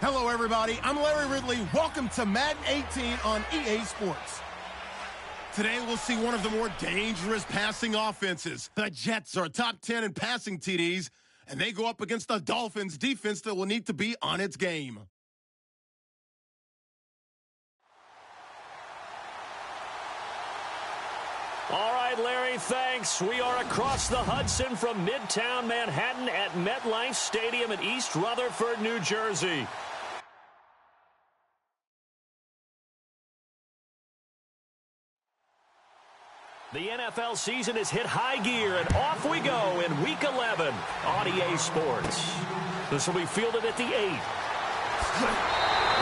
Hello, everybody. I'm Larry Ridley. Welcome to Madden 18 on EA Sports. Today, we'll see one of the more dangerous passing offenses. The Jets are top 10 in passing TDs, and they go up against the Dolphins defense that will need to be on its game. All right, Larry, thanks. We are across the Hudson from Midtown Manhattan at MetLife Stadium in East Rutherford, New Jersey. The NFL season has hit high gear, and off we go in Week 11 on EA Sports. This will be fielded at the 8.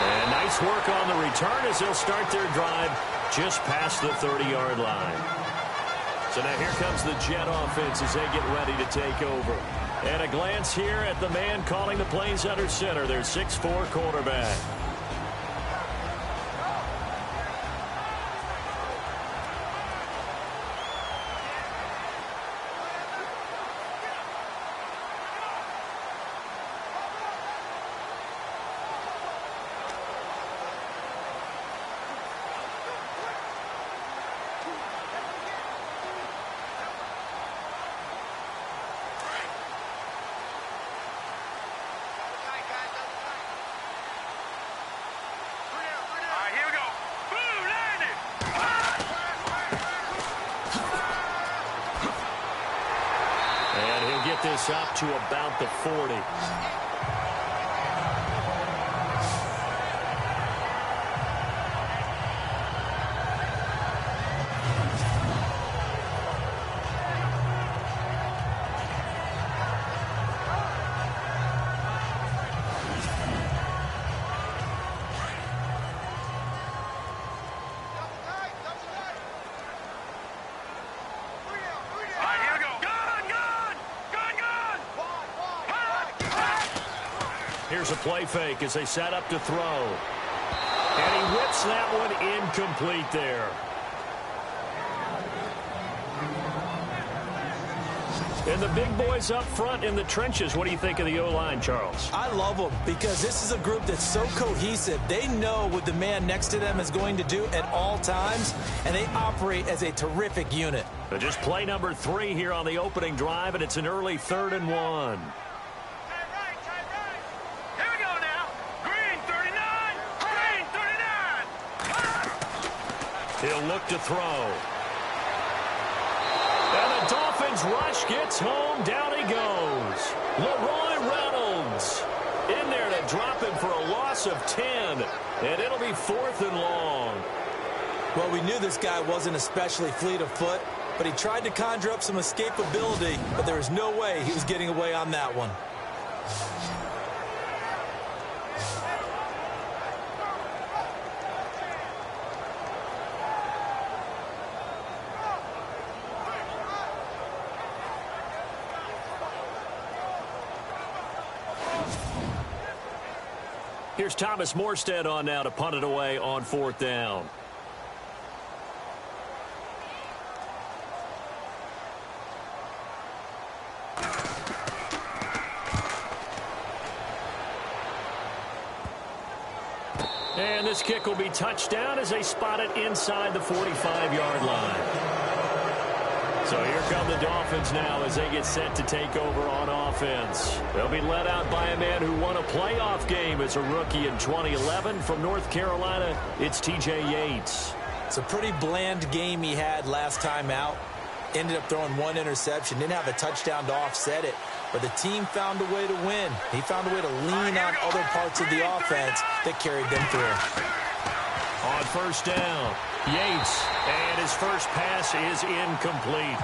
And nice work on the return as they'll start their drive just past the 30-yard line. So now here comes the Jet offense as they get ready to take over. And a glance here at the man calling the plays under center, their 6'4" quarterback. This up to about the 40. Here's a play fake as they set up to throw. And he whips that one incomplete there. And the big boys up front in the trenches. What do you think of the O-line, Charles? I love them because this is a group that's so cohesive. They know what the man next to them is going to do at all times, and they operate as a terrific unit. But just play number 3 here on the opening drive, and it's an early 3rd and 1. He'll look to throw. And the Dolphins rush gets home. Down he goes. Leroy Reynolds in there to drop him for a loss of 10. And it'll be 4th and long. Well, we knew this guy wasn't especially fleet of foot, but he tried to conjure up some escapability, but there was no way he was getting away on that one. Here's Thomas Morstead on now to punt it away on 4th down. And this kick will be touchdown as they spot it inside the 45-yard line. So here come the Dolphins now as they get set to take over on offense. They'll be led out by a man who won a playoff game as a rookie in 2011 from North Carolina. It's T.J. Yates. It's a pretty bland game he had last time out. Ended up throwing 1 interception. Didn't have a touchdown to offset it. But the team found a way to win. He found a way to lean on other parts of the offense that carried them through. On 1st down, Yates, and his first pass is incomplete.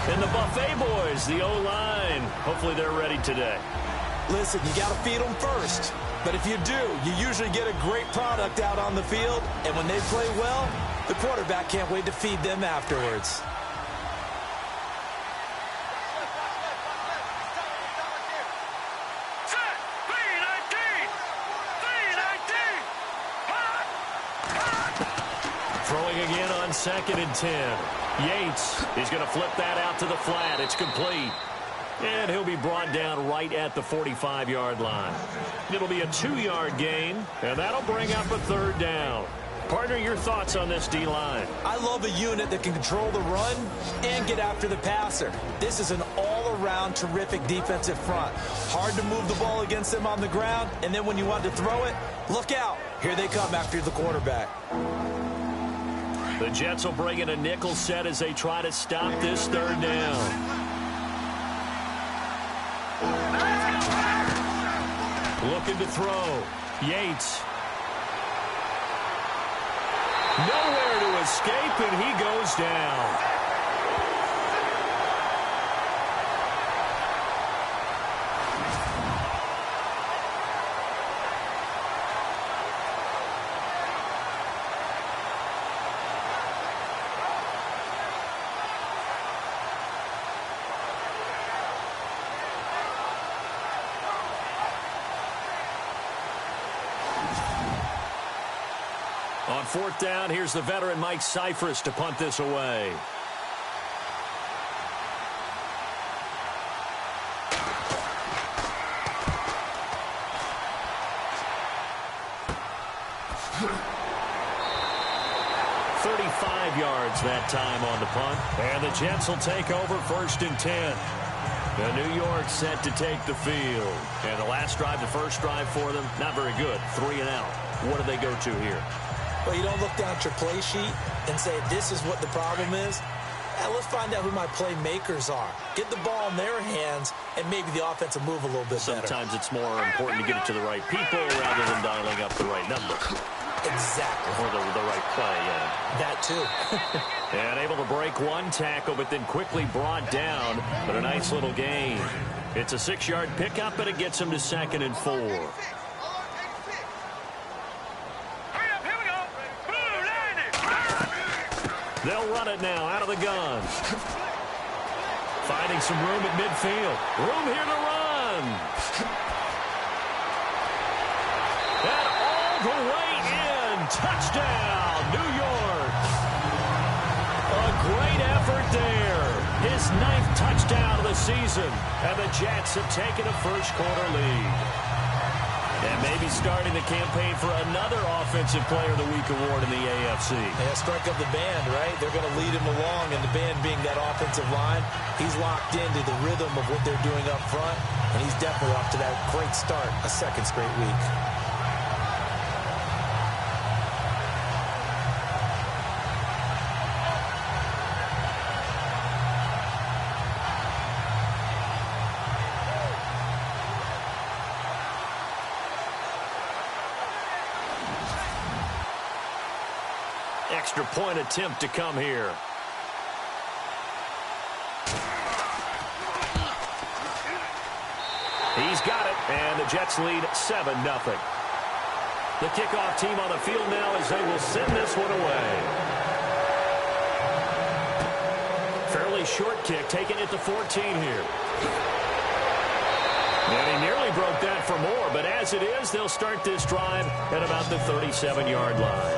And the Buffet boys, the O-line, hopefully they're ready today. Listen, you got to feed them first. But if you do, you usually get a great product out on the field. And when they play well, the quarterback can't wait to feed them afterwards. Throwing again on 2nd and 10. Yates is going to flip that out to the flat. It's complete. And he'll be brought down right at the 45-yard line. It'll be a 2-yard gain, and that'll bring up a 3rd down. Partner, your thoughts on this D-line? I love a unit that can control the run and get after the passer. This is an all-around terrific defensive front. Hard to move the ball against them on the ground, and then when you want to throw it, look out. Here they come after the quarterback. The Jets will bring in a nickel set as they try to stop this 3rd down. Looking to throw. Yates. Nowhere to escape, and he goes down. On 4th down, here's the veteran Mike Cyphers to punt this away. Yards that time on the punt. And the Jets will take over 1st and 10. The New York set to take the field. And the last drive, the first drive for them, not very good. 3 and out. What do they go to here? Well, you don't look down at your play sheet and say, this is what the problem is. Let's find out who my playmakers are. Get the ball in their hands, and maybe the offense will move a little bit better. Sometimes it's more important to get it to the right people rather than dialing up the right number. Exactly. Or the right play, yeah. That too. And able to break one tackle, but then quickly brought down. But a nice little gain. It's a 6-yard pickup, but it gets him to 2nd and 4. They'll run it now out of the gun. Finding some room at midfield. Room here to run. And all the way in. Touchdown, New York. A great effort there. His 9th touchdown of the season. And the Jets have taken a first-quarter lead. And maybe starting the campaign for another Offensive Player of the Week award in the AFC. Yeah, strike up the band, right? They're going to lead him along, and the band being that offensive line, he's locked into the rhythm of what they're doing up front, and he's definitely off to that great start, a 2nd straight week. Extra point attempt to come here. He's got it, and the Jets lead 7-0. The kickoff team on the field now as they will send this one away. Fairly short kick, taking it to 14 here. And he nearly broke that for more, but as it is, they'll start this drive at about the 37-yard line.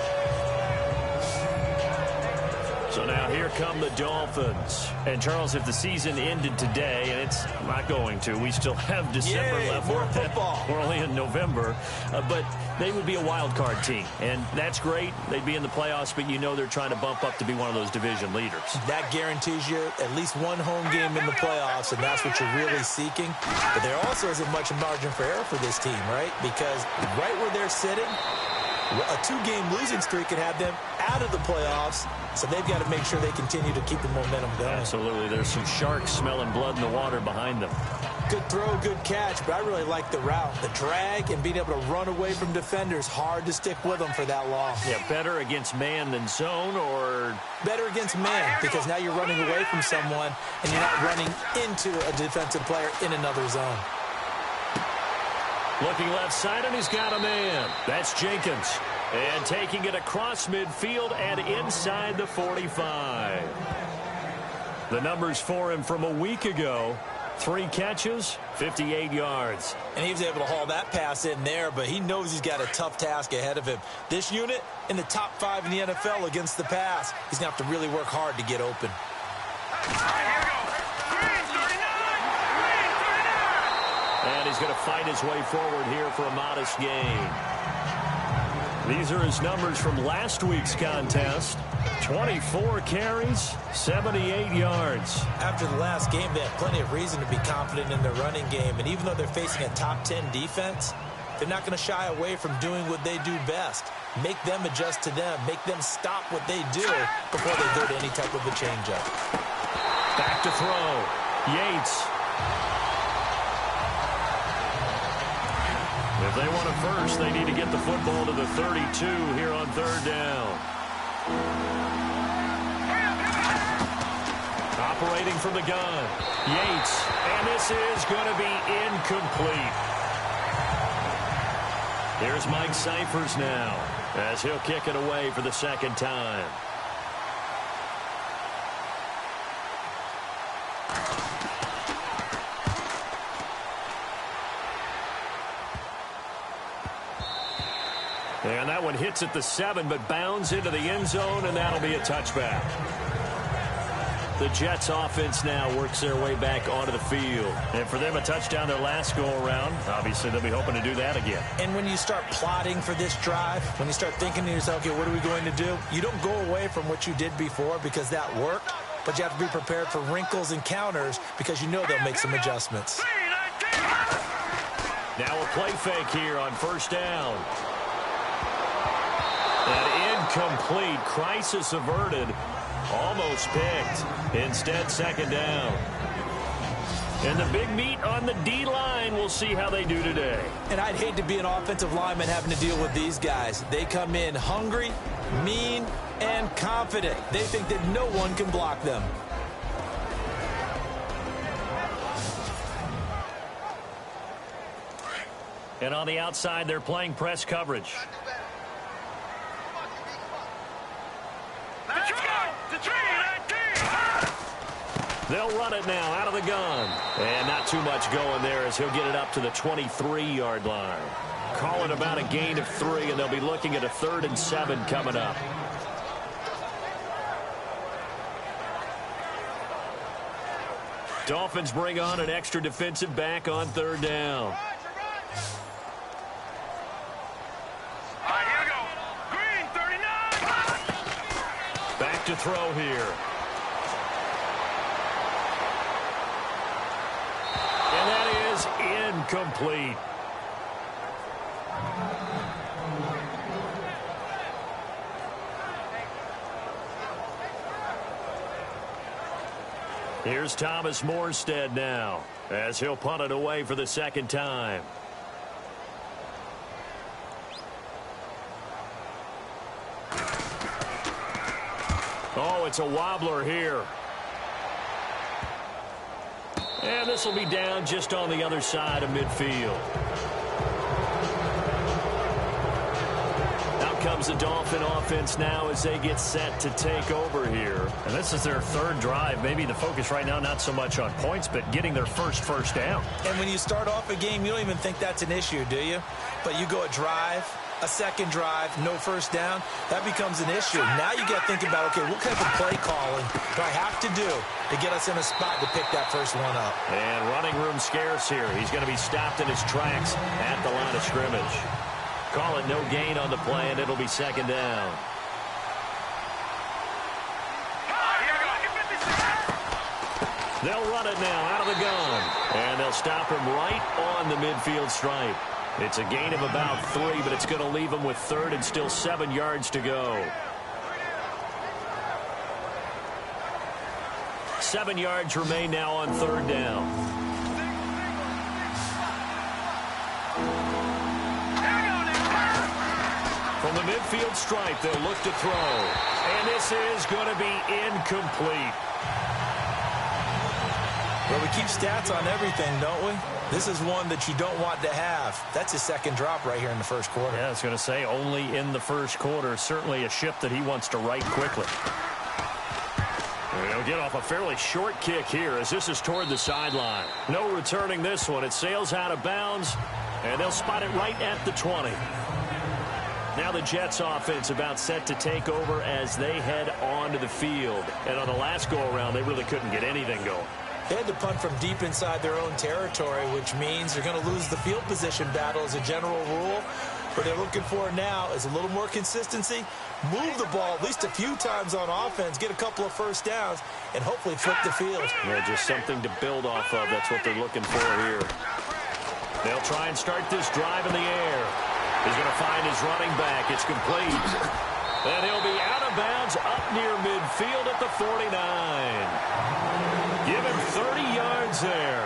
So now here come the Dolphins. And, Charles, if the season ended today, and it's not going to, we still have December left. More football. We're only in November. But they would be a wild card team. And that's great. They'd be in the playoffs, but you know they're trying to bump up to be one of those division leaders. That guarantees you at least one home game in the playoffs, and that's what you're really seeking. But there also isn't much margin for error for this team, right? Because right where they're sitting, a 2-game losing streak could have them out of the playoffs, so they've got to make sure they continue to keep the momentum going. Absolutely. There's some sharks smelling blood in the water behind them. Good throw, good catch, but I really like the route. The drag and being able to run away from defenders, hard to stick with them for that long. Yeah, better against man than zone, or? Better against man, because now you're running away from someone, and you're not running into a defensive player in another zone. Looking left side, and he's got a man. That's Jenkins. And taking it across midfield and inside the 45. The numbers for him from a week ago. 3 catches, 58 yards. And he was able to haul that pass in there, but he knows he's got a tough task ahead of him. This unit in the top 5 in the NFL against the pass. He's going to have to really work hard to get open. And he's going to fight his way forward here for a modest gain. These are his numbers from last week's contest. 24 carries, 78 yards. After the last game, they have plenty of reason to be confident in their running game. And even though they're facing a top 10 defense, they're not going to shy away from doing what they do best. Make them adjust to them. Make them stop what they do before they go to any type of a changeup. Back to throw. Yates. If they want a first, they need to get the football to the 32 here on third down. Operating from the gun. Yates. And this is going to be incomplete. Here's Mike Cyphers now as he'll kick it away for the second time. And that one hits at the 7, but bounds into the end zone, and that'll be a touchback. The Jets offense now works their way back onto the field. And for them, a touchdown their last go-around. Obviously, they'll be hoping to do that again. And when you start plotting for this drive, when you start thinking to yourself, okay, what are we going to do? You don't go away from what you did before because that worked, but you have to be prepared for wrinkles and counters because you know they'll make some adjustments. Now a play fake here on first down. An incomplete. Crisis averted. Almost picked. Instead, second down. And the big meat on the D-line. We'll see how they do today. And I'd hate to be an offensive lineman having to deal with these guys. They come in hungry, mean, and confident. They think that no one can block them. And on the outside, they're playing press coverage. They'll run it now out of the gun. And not too much going there as he'll get it up to the 23-yard line. Call it about a gain of 3, and they'll be looking at a 3rd and 7 coming up. Dolphins bring on an extra defensive back on third down. Back to throw here. And that is incomplete. Here's Thomas Morstead now as he'll punt it away for the second time. Oh, it's a wobbler here. And this will be down just on the other side of midfield. Out comes the Dolphin offense now as they get set to take over here. And this is their 3rd drive. Maybe the focus right now not so much on points, but getting their first down. And when you start off a game, you don't even think that's an issue, do you? But you go a drive, a second drive, no first down, that becomes an issue. Now you got to think about, okay, what type of play calling do I have to do to get us in a spot to pick that first one up? And running room scarce here. He's going to be stopped in his tracks at the line of scrimmage. Call it no gain on the play, and it'll be second down. They'll run it now out of the gun. And they'll stop him right on the midfield stripe. It's a gain of about 3, but it's going to leave him with 3rd and still 7 yards to go. 7 yards remain now on third down. From the midfield stripe, they'll look to throw. And this is going to be incomplete. Well, we keep stats on everything, don't we? This is one that you don't want to have. That's his second drop right here in the first quarter. Yeah, I was going to say only in the first quarter. Certainly a ship that he wants to right quickly. They'll get off a fairly short kick here as this is toward the sideline. No returning this one. It sails out of bounds, and they'll spot it right at the 20. Now the Jets offense about set to take over as they head onto the field. And on the last go-around, they really couldn't get anything going. They had to punt from deep inside their own territory, which means they're going to lose the field position battle as a general rule. What they're looking for now is a little more consistency, move the ball at least a few times on offense, get a couple of first downs, and hopefully flip the field. Yeah, just something to build off of. That's what they're looking for here. They'll try and start this drive in the air. He's going to find his running back. It's complete. And he'll be out of bounds up near midfield at the 49. Give him 30 yards there.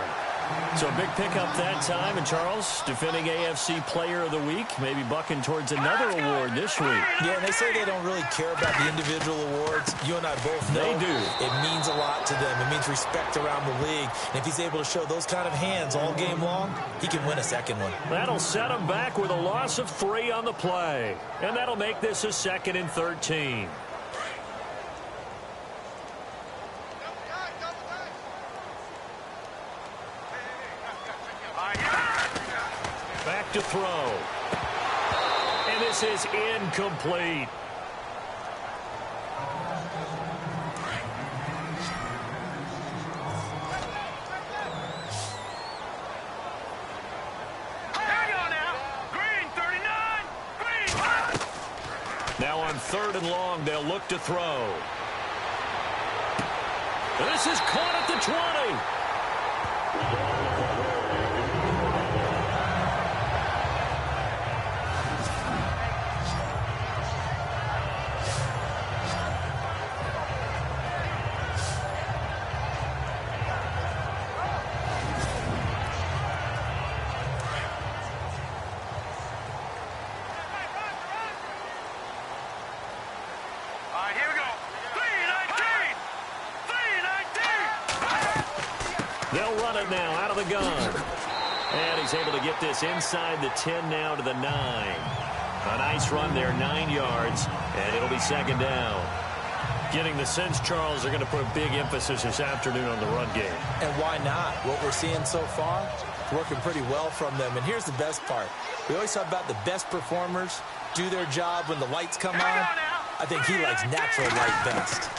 So a big pickup that time. And Charles, defending AFC Player of the Week, maybe bucking towards another award this week. Yeah, and they say they don't really care about the individual awards. You and I both know they do. It means a lot to them. It means respect around the league. And if he's able to show those kind of hands all game long, he can win a second one. That'll set him back with a loss of 3 on the play. And that'll make this a 2nd and 13. Back to throw. And this is incomplete. Now on 3rd and long, they'll look to throw. This is caught at the 20. They'll run it now out of the gun. And he's able to get this inside the 10 now to the 9. A nice run there, 9 yards, and it'll be 2nd down. Getting the sense, Charles, they're going to put a big emphasis this afternoon on the run game. And why not? What we're seeing so far, working pretty well from them. And here's the best part. We always talk about the best performers do their job when the lights come on. I think he likes natural light best.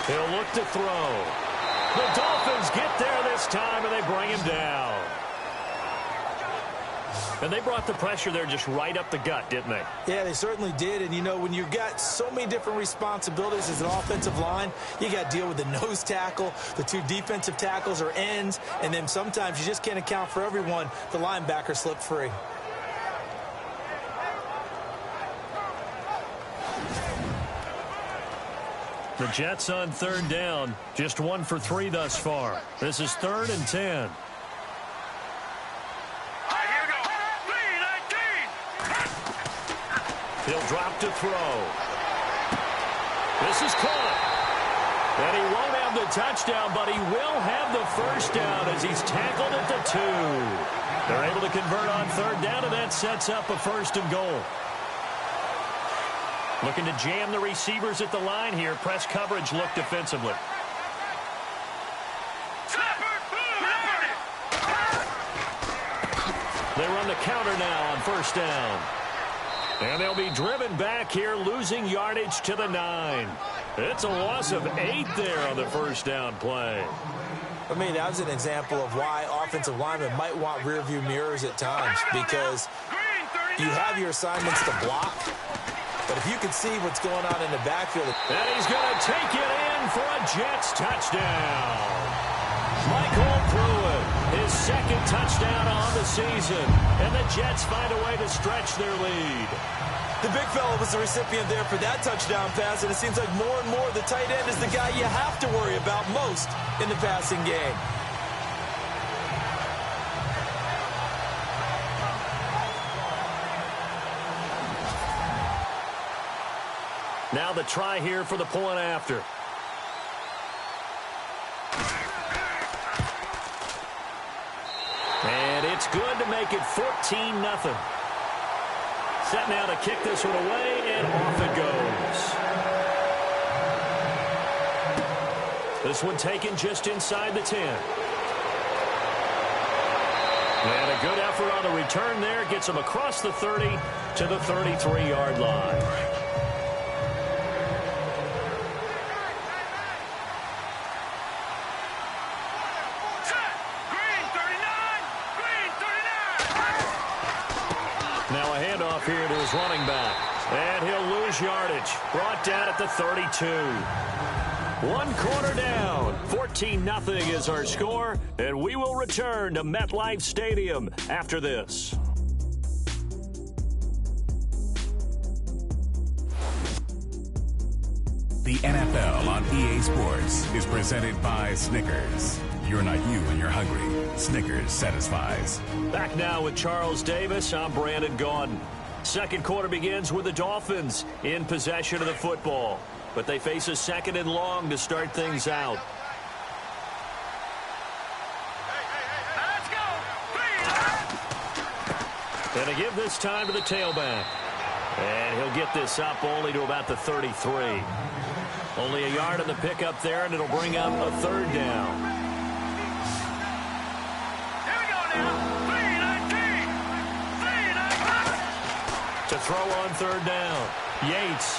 He'll look to throw. The Dolphins get there this time, and they bring him down. And they brought the pressure there just right up the gut, didn't they? Yeah, they certainly did. And, you know, when you've got so many different responsibilities as an offensive line, you got to deal with the nose tackle, the 2 defensive tackles or ends, and then sometimes you just can't account for everyone. The linebacker slipped free. The Jets on 3rd down. Just 1 for 3 thus far. This is 3rd and 10. He'll drop to throw. This is caught. And he won't have the touchdown, but he will have the first down as he's tackled at the 2. They're able to convert on 3rd down, and that sets up a 1st and goal. Looking to jam the receivers at the line here. Press coverage look defensively. They run the counter now on 1st down. And they'll be driven back here, losing yardage to the 9. It's a loss of 8 there on the 1st down play. I mean, that was an example of why offensive linemen might want rearview mirrors at times, because you have your assignments to block, but if you can see what's going on in the backfield. And he's going to take it in for a Jets touchdown. Michael Pruitt, his 2nd touchdown on the season. And the Jets find a way to stretch their lead. The big fella was the recipient there for that touchdown pass, and it seems like more and more the tight end is the guy you have to worry about most in the passing game. Now the try here for the point after. And it's good to make it 14-0. Set now to kick this one away, and off it goes. This one taken just inside the 10. And a good effort on the return there. Gets him across the 30 to the 33-yard line. handoff here to his running back. And he'll lose yardage. Brought down at the 32. 1 quarter down. 14-0 is our score. And we will return to MetLife Stadium after this. The NFL on EA Sports is presented by Snickers. You're not you when you're hungry. Snickers satisfies. Back now with Charles Davis. I'm Brandon Gaudin. Second quarter begins with the Dolphins in possession of the football. But they face a 2nd and long to start things out. And they give this time to the tailback. And he'll get this up only to about the 33. Only a yard on the pickup there, and it'll bring up a 3rd down. Here we go now. 3-19. To throw on 3rd down. Yates.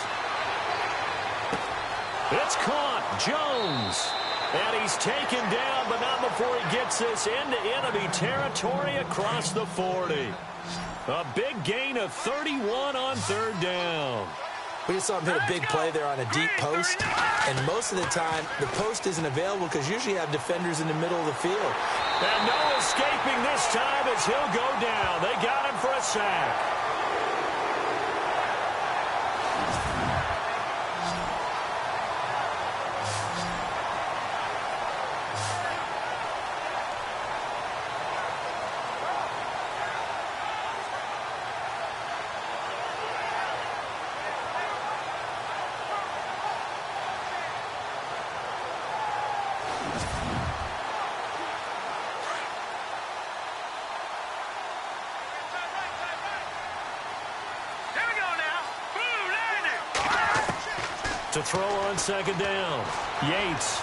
It's caught. Jones. And he's taken down, but not before he gets this into enemy territory across the 40. A big gain of 31 on 3rd down. We just saw him hit a big play there on a deep post. And most of the time, the post isn't available because usually you have defenders in the middle of the field. And no escaping this time as he'll go down. They got him for a sack. To throw on 2nd down. Yates.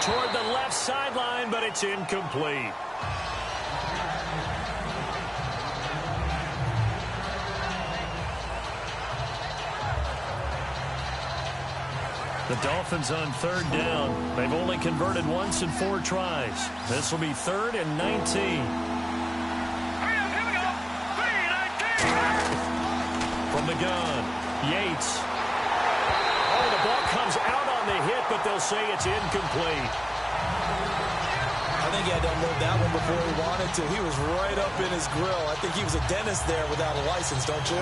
Toward the left sideline, but it's incomplete. The Dolphins on 3rd down. They've only converted once in 4 tries. This will be 3rd and 19. Hurry up, here we go. 3-19. From the gun, Yates. Oh, the ball comes out on the hit, but they'll say it's incomplete. I think he had to unload that one before he wanted to. He was right up in his grill. I think he was a dentist there without a license, don't you?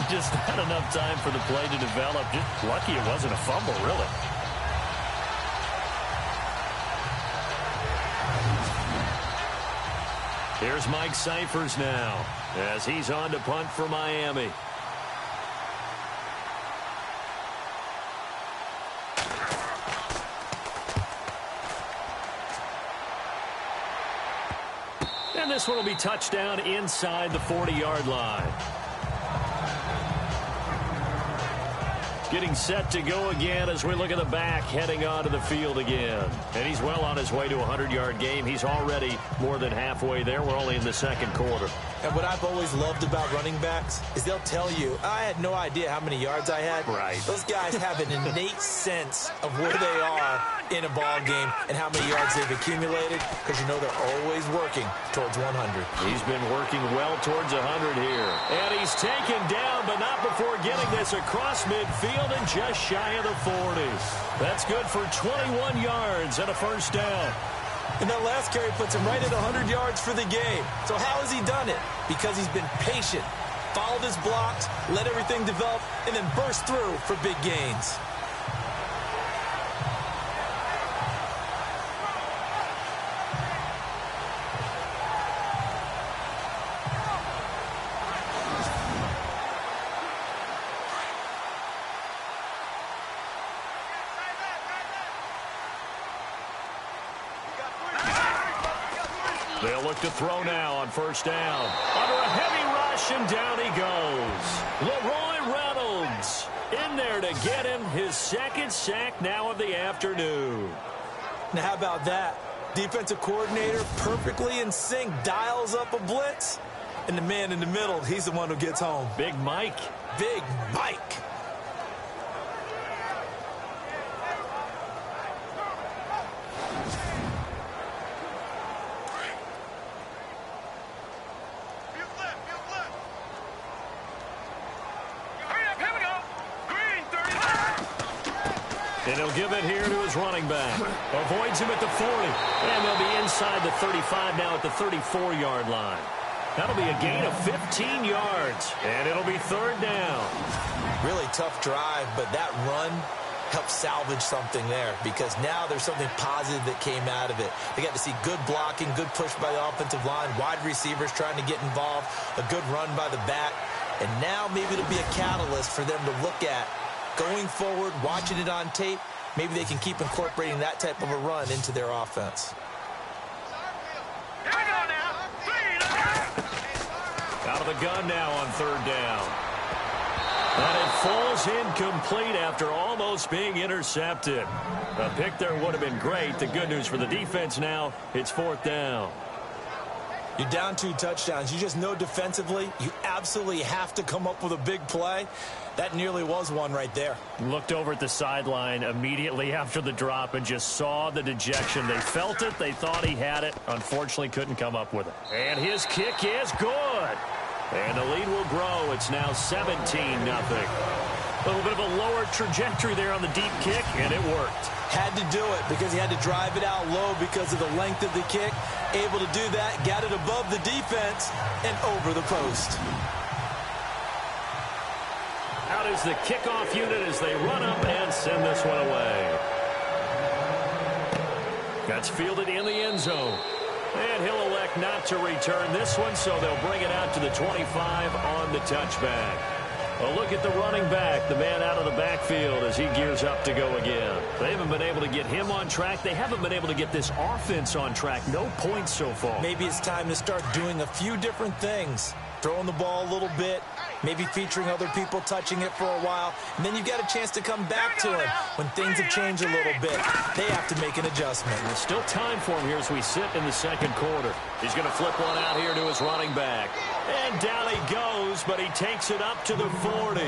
Just not enough time for the play to develop. Just lucky it wasn't a fumble, really. Here's Mike Cyphers now as he's on to punt for Miami. And this one will be touchdown inside the 40-yard line. Getting set to go again as we look at the back heading onto the field again. And he's well on his way to a 100-yard game. He's already more than halfway there. We're only in the 2nd quarter. And what I've always loved about running backs is they'll tell you, I had no idea how many yards I had. Right. Those guys have an innate sense of where they are in a ball game and how many yards they've accumulated because you know they're always working towards 100. He's been working well towards 100 here. And he's taken down, but not before getting this across midfield and just shy of the 40. That's good for 21 yards and a 1st down. And that last carry puts him right at 100 yards for the game. So how has he done it? Because he's been patient, followed his blocks, let everything develop, and then burst through for big gains. They'll look to throw now on 1st down. Under a heavy rush, and down he goes. Leroy Reynolds in there to get him his 2nd sack now of the afternoon. Now, how about that? Defensive coordinator perfectly in sync, dials up a blitz, and the man in the middle, he's the one who gets home. Big Mike. Big Mike. And he'll give it here to his running back. Avoids him at the 40. And they'll be inside the 35 now at the 34-yard line. That'll be a gain of 15 yards. And it'll be third down. Really tough drive, but that run helped salvage something there because now there's something positive that came out of it. They got to see good blocking, good push by the offensive line, wide receivers trying to get involved, a good run by the back. And now maybe it'll be a catalyst for them to look at going forward, watching it on tape. Maybe they can keep incorporating that type of a run into their offense. Out of the gun now on third down. And it falls incomplete after almost being intercepted. A pick there would have been great. The good news for the defense now, it's fourth down. You're down 2 touchdowns. You just know defensively you absolutely have to come up with a big play. That nearly was one right there. Looked over at the sideline immediately after the drop and just saw the dejection. They felt it. They thought he had it. Unfortunately, couldn't come up with it. And his kick is good. And the lead will grow. It's now 17-0. A little bit of a lower trajectory there on the deep kick, and it worked. Had to do it because he had to drive it out low because of the length of the kick. Able to do that, got it above the defense, and over the post. Out is the kickoff unit as they run up and send this one away. That's fielded in the end zone. And he'll elect not to return this one, so they'll bring it out to the 25 on the touchback. A look at the running back, the man out of the backfield as he gears up to go again. They haven't been able to get him on track. They haven't been able to get this offense on track. No points so far. Maybe it's time to start doing a few different things. Throwing the ball a little bit, maybe featuring other people touching it for a while, and then you've got a chance to come back to him when things have changed a little bit. They have to make an adjustment. There's still time for him here as we sit in the second quarter. He's going to flip one out here to his running back. And down he goes, but he takes it up to the 40.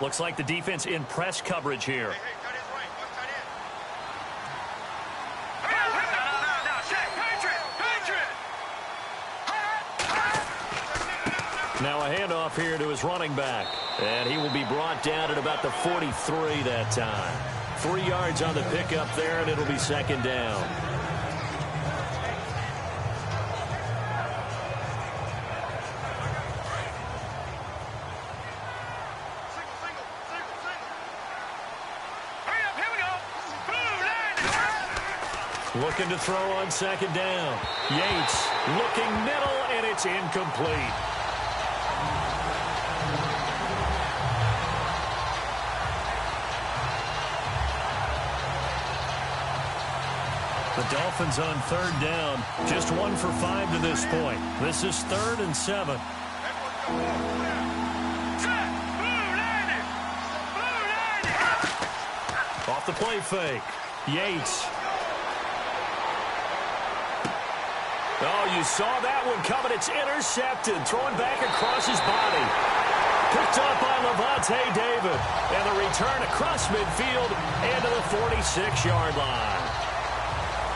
Looks like the defense in press coverage here. Now a handoff here to his running back. And he will be brought down at about the 43 that time. 3 yards on the pickup there, and it'll be second down. Looking to throw on second down. Yates looking middle, and it's incomplete. The Dolphins on third down. Just 1 for 5 to this point. This is 3rd and 7. Off the play fake. Yates. Oh, you saw that one coming. It's intercepted. Throwing back across his body. Picked up by Levante David. And the return across midfield and to the 46-yard line.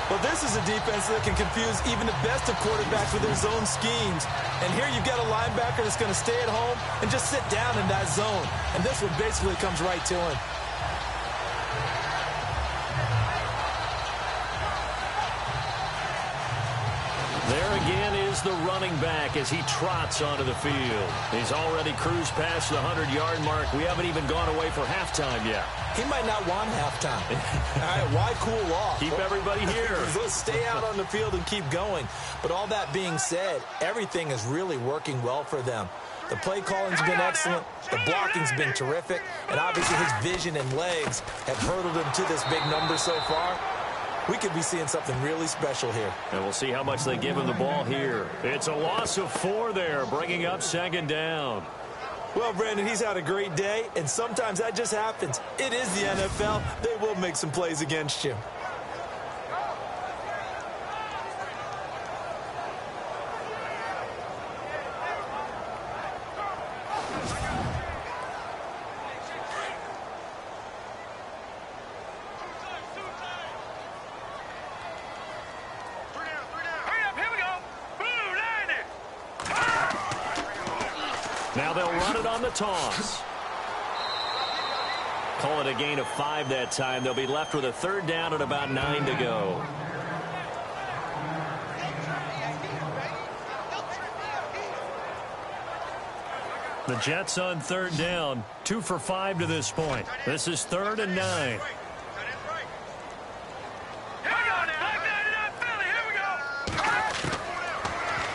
Well, this is a defense that can confuse even the best of quarterbacks with their zone schemes. And here you've got a linebacker that's going to stay at home and just sit down in that zone. And this one basically comes right to him. There again is the running back as he trots onto the field. He's already cruised past the 100-yard mark. We haven't even gone away for halftime yet. He might not want halftime. All right, why cool off? Keep everybody here. Let's stay out on the field and keep going. But all that being said, everything is really working well for them. The play calling's been excellent. The blocking's been terrific. And obviously his vision and legs have hurdled him to this big number so far. We could be seeing something really special here. And we'll see how much they give him the ball here. It's a loss of 4 there, bringing up second down. Well, Brandon, he's had a great day, and sometimes that just happens. It is the NFL. They will make some plays against you. Now they'll run it on the toss. Call it a gain of 5 that time. They'll be left with a third down and about 9 to go. The Jets on third down, 2 for 5 to this point. This is 3rd and 9.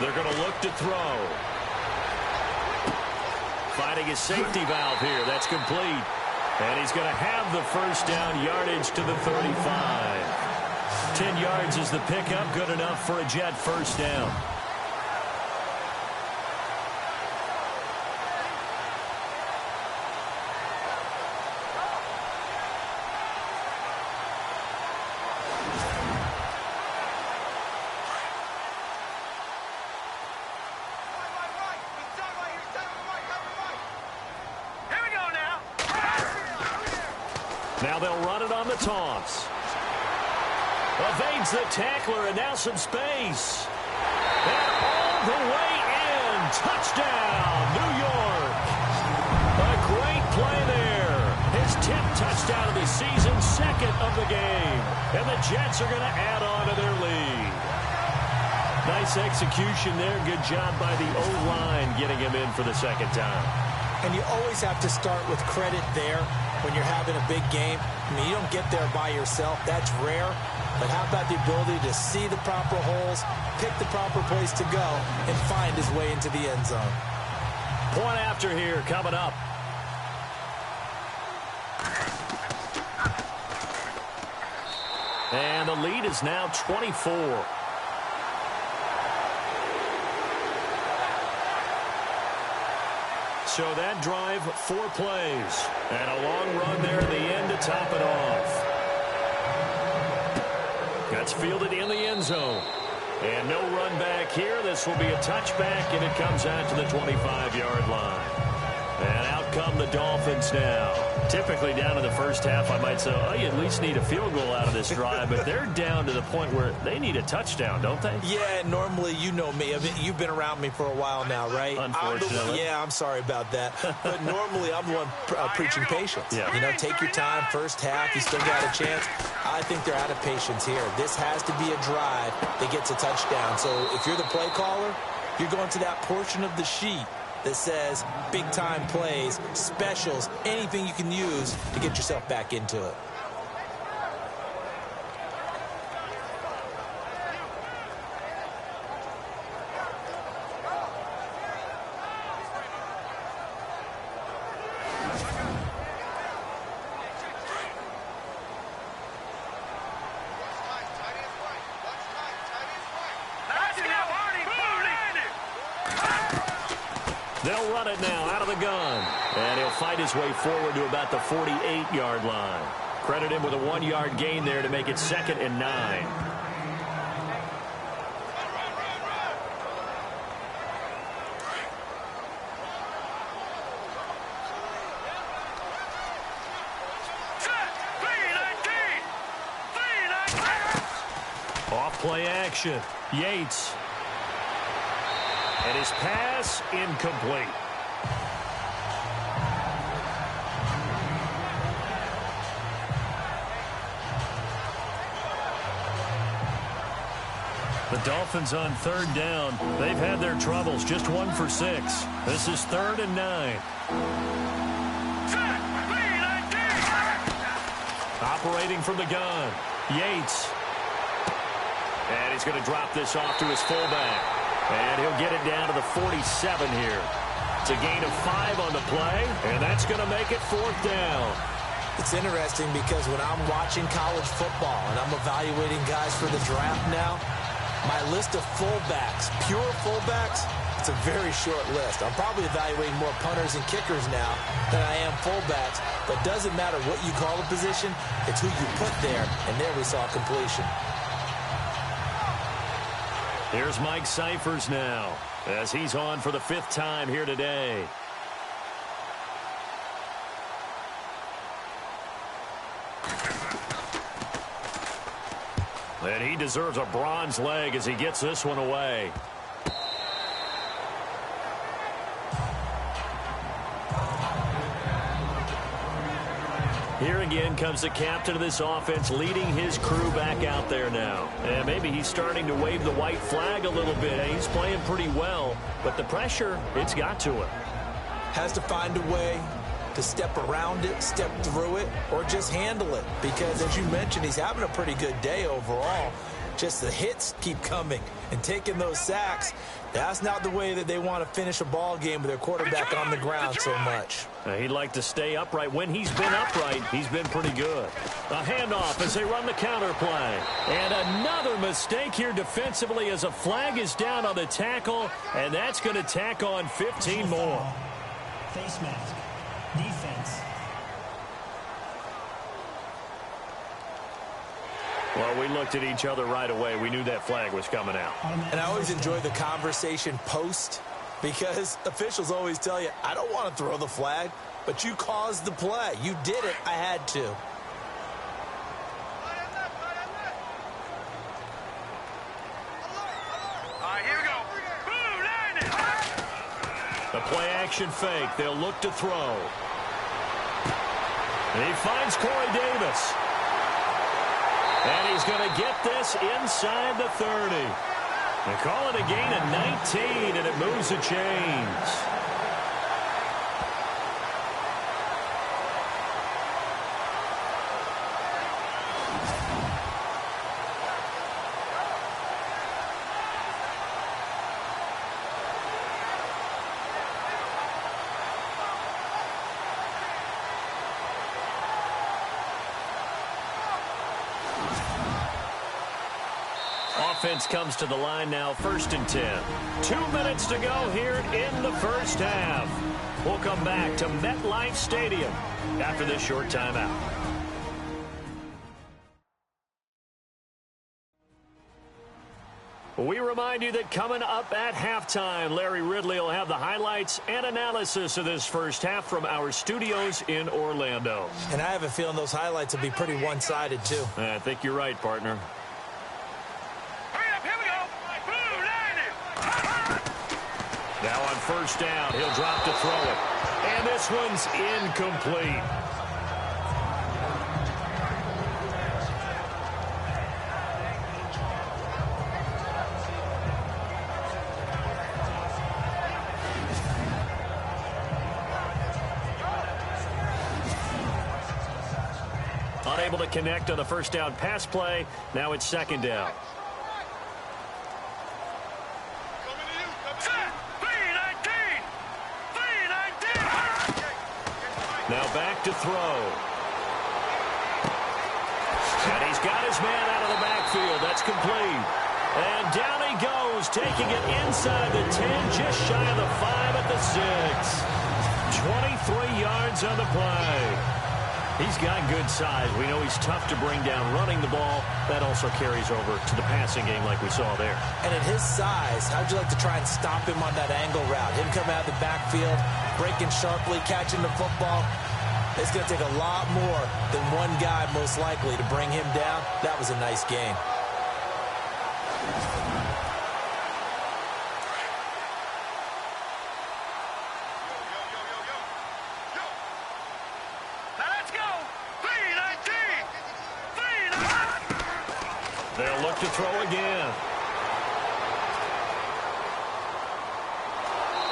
They're going to look to throw. Finding a safety valve here. That's complete. And he's going to have the first down, yardage to the 35. 10 yards is the pickup. Good enough for a Jet first down. Now they'll run it on the toss. Evades the tackler, and now some space. And all the way in. Touchdown, New York. A great play there. His 10th touchdown of the season, 2nd of the game. And the Jets are going to add on to their lead. Nice execution there. Good job by the O-line getting him in for the 2nd time. And you always have to start with credit there when you're having a big game. I mean, you don't get there by yourself. That's rare. But how about the ability to see the proper holes, pick the proper place to go, and find his way into the end zone? Point after here coming up. And the lead is now 24. So that drive, 4 plays. And a long run there at the end to top it off. That's fielded in the end zone. And no run back here. This will be a touchback, and it comes out to the 25-yard line. And out come the Dolphins now. Typically down in the first half, I might say, oh, you at least need a field goal out of this drive. But they're down to the point where they need a touchdown, don't they? Yeah, normally, you know me. I mean, you've been around me for a while now, right? Unfortunately. I'm sorry about that. But normally, I'm the one preaching patience. Yeah. You know, take your time. First half, you still got a chance. I think they're out of patience here. This has to be a drive that gets a touchdown. So if you're the play caller, you're going to that portion of the sheet that says big-time plays, specials, anything you can use to get yourself back into it. They'll run it now out of the gun. And he'll fight his way forward to about the 48-yard line. Credit him with a 1-yard gain there to make it 2nd and 9. Off play action. Yates. And his pass incomplete. The Dolphins on third down. They've had their troubles. Just 1 for 6. This is 3rd and 9. Operating from the gun. Yates. And he's going to drop this off to his fullback. And he'll get it down to the 47 here. It's a gain of 5 on the play, and that's going to make it 4th down. It's interesting because when I'm watching college football and I'm evaluating guys for the draft now, my list of fullbacks, pure fullbacks, it's a very short list. I'm probably evaluating more punters and kickers now than I am fullbacks, but it doesn't matter what you call the position, it's who you put there, and there we saw completion. Here's Mike Cyphers now as he's on for the 5th time here today. And he deserves a bronze leg as he gets this one away. Here again comes the captain of this offense leading his crew back out there now. And maybe he's starting to wave the white flag a little bit. He's playing pretty well, but the pressure, it's got to him. Has to find a way to step around it, step through it, or just handle it. Because, as you mentioned, he's having a pretty good day overall. Just the hits keep coming and taking those sacks. That's not the way that they want to finish a ball game with their quarterback on the ground so much. He'd like to stay upright. When he's been upright, he's been pretty good. A handoff as they run the counter play. And another mistake here defensively as a flag is down on the tackle, and that's going to tack on 15 more. Face mask. Defense. Well, we looked at each other right away. We knew that flag was coming out. And I always enjoy the conversation post, because officials always tell you, I don't want to throw the flag, but you caused the play. You did it. I had to. All right, here we go. Boom, landed. The play action fake. They'll look to throw. And he finds Corey Davis. And he's going to get this inside the 30. They call it a gain of 19, and it moves the chains. Offense comes to the line now, 1st and 10. 2 minutes to go here in the first half. We'll come back to MetLife Stadium after this short timeout. We remind you that coming up at halftime, Larry Ridley will have the highlights and analysis of this first half from our studios in Orlando. And I have a feeling those highlights will be pretty one-sided, too. I think you're right, partner. Now on 1st down, he'll drop to throw it. And this one's incomplete. Unable to connect on the 1st down pass play. Now it's 2nd down. Now back to throw. And he's got his man out of the backfield. That's complete. And down he goes, taking it inside the 10, just shy of the 5 at the 6. 23 yards on the play. He's got good size. We know he's tough to bring down running the ball. That also carries over to the passing game like we saw there. And at his size, how'd you like to try and stop him on that angle route? Him coming out of the backfield, breaking sharply, catching the football. It's going to take a lot more than one guy, most likely, to bring him down. That was a nice game. They'll look to throw again.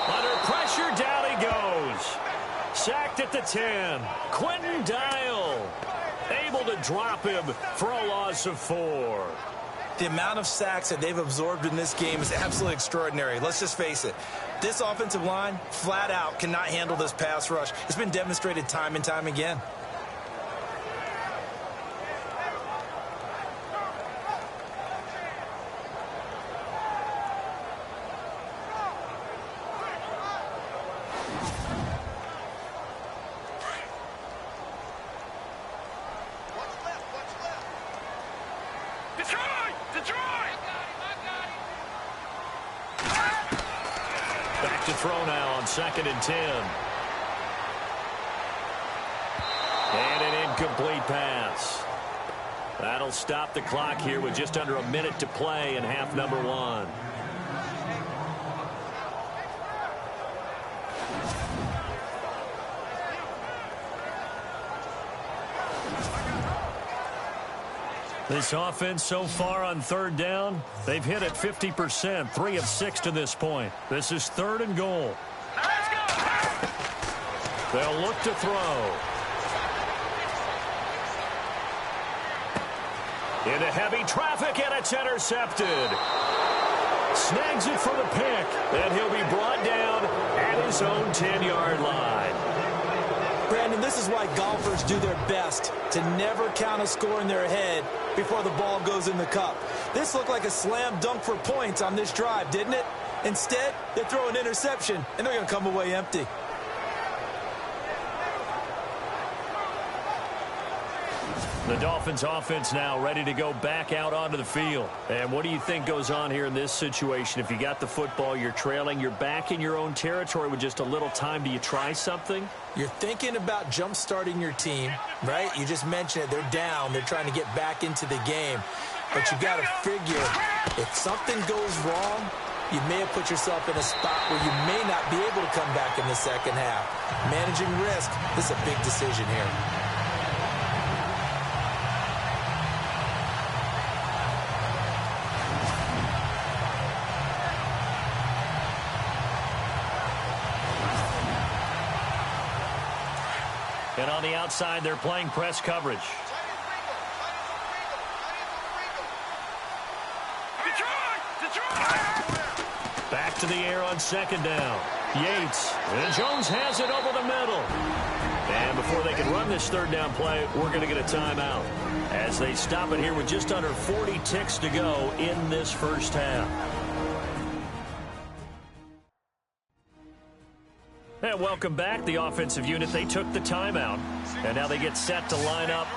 Under pressure, down he goes. Sacked at the 10. Quentin Dial able to drop him for a loss of 4. The amount of sacks that they've absorbed in this game is absolutely extraordinary. Let's just face it. This offensive line, flat out, cannot handle this pass rush. It's been demonstrated time and time again. Back to throw now on 2nd and 10. And an incomplete pass. That'll stop the clock here with just under a minute to play in half number 1. This offense so far on third down, they've hit it 50%, 3 of 6 to this point. This is 3rd and goal. Let's go. They'll look to throw. Into heavy traffic, and it's intercepted. Snags it for the pick, and he'll be brought down at his own 10-yard line. Brandon, this is why golfers do their best to never count a score in their head before the ball goes in the cup. This looked like a slam dunk for points on this drive, didn't it? Instead, they throw an interception, and they're going to come away empty. The Dolphins offense now ready to go back out onto the field. And what do you think goes on here in this situation? If you got the football, you're trailing, you're back in your own territory with just a little time. Do you try something? You're thinking about jump-starting your team, right? You just mentioned it. They're down. They're trying to get back into the game. But you got to figure, if something goes wrong, you may have put yourself in a spot where you may not be able to come back in the second half. Managing risk, this is a big decision here. And on the outside, they're playing press coverage. Back to the air on 2nd down. Yates. And Jones has it over the middle. And before they can run this 3rd down play, we're going to get a timeout as they stop it here with just under 40 ticks to go in this first half. And welcome back. The offensive unit, they took the timeout. And now they get set to line up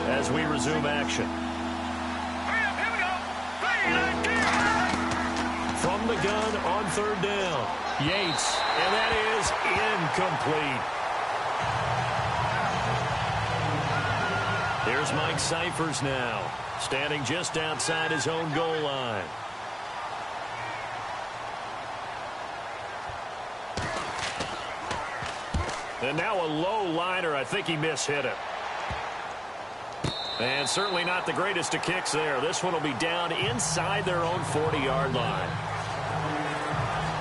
as we resume action. From the gun on 3rd down. Yates, and that is incomplete. Here's Mike Cyphers now, standing just outside his own goal line. And now a low liner. I think he mishit it. And certainly not the greatest of kicks there. This one will be down inside their own 40-yard line.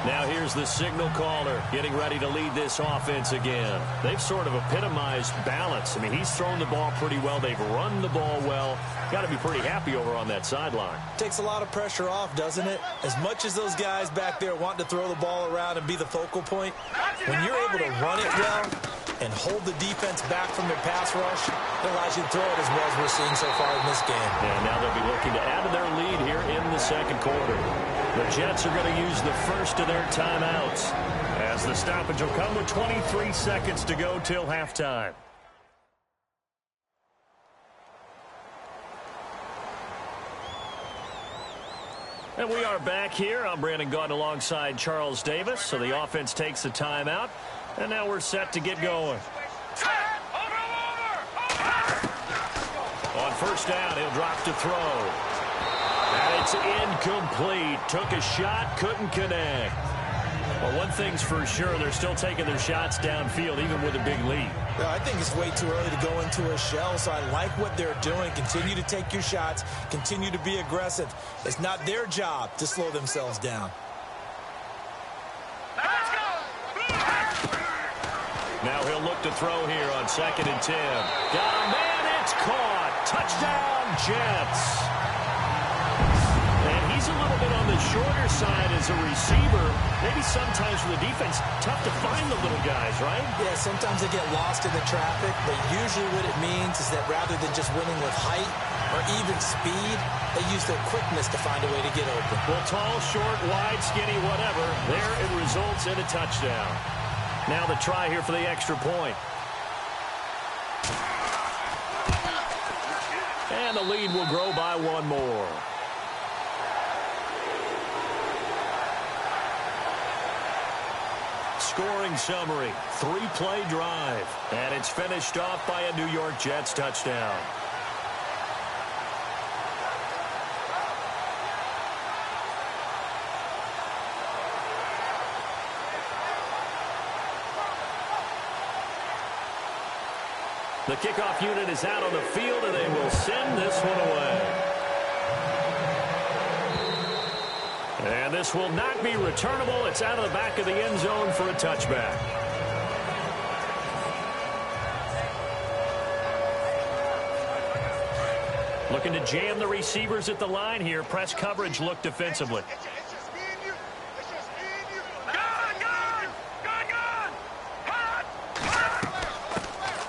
Now here's the signal caller getting ready to lead this offense again. They've sort of epitomized balance. I mean, he's thrown the ball pretty well. They've run the ball well. Got to be pretty happy over on that sideline. Takes a lot of pressure off, doesn't it? As much as those guys back there want to throw the ball around and be the focal point, when you're able to run it well and hold the defense back from their pass rush, it allows you to throw it as well as we're seeing so far in this game. And now they'll be looking to add to their lead here in the 2nd quarter. The Jets are going to use the first of their timeouts as the stoppage will come with 23 seconds to go till halftime. And we are back here. I'm Brandon Gaudin alongside Charles Davis. So the offense takes a timeout. And now we're set to get going. On 1st down, he'll drop to throw. And it's incomplete. Took a shot, couldn't connect. Well, one thing's for sure, they're still taking their shots downfield, even with a big lead. I think it's way too early to go into a shell, so I like what they're doing. Continue to take your shots. Continue to be aggressive. It's not their job to slow themselves down. Now he'll look to throw here on 2nd and 10. Got a man, it's caught. Touchdown, Jets. And he's a little bit on the shorter side as a receiver. Maybe sometimes for the defense, tough to find the little guys, right? Yeah, sometimes they get lost in the traffic, but usually what it means is that rather than just winning with height or even speed, they use their quickness to find a way to get open. Well, tall, short, wide, skinny, whatever. There it results in a touchdown. Now the try here for the extra point. And the lead will grow by one more. Scoring summary, 3-play drive. And it's finished off by a New York Jets touchdown. The kickoff unit is out on the field, and they will send this one away. this will not be returnable. It's out of the back of the end zone for a touchback. Looking to jam the receivers at the line here. Press coverage look defensively.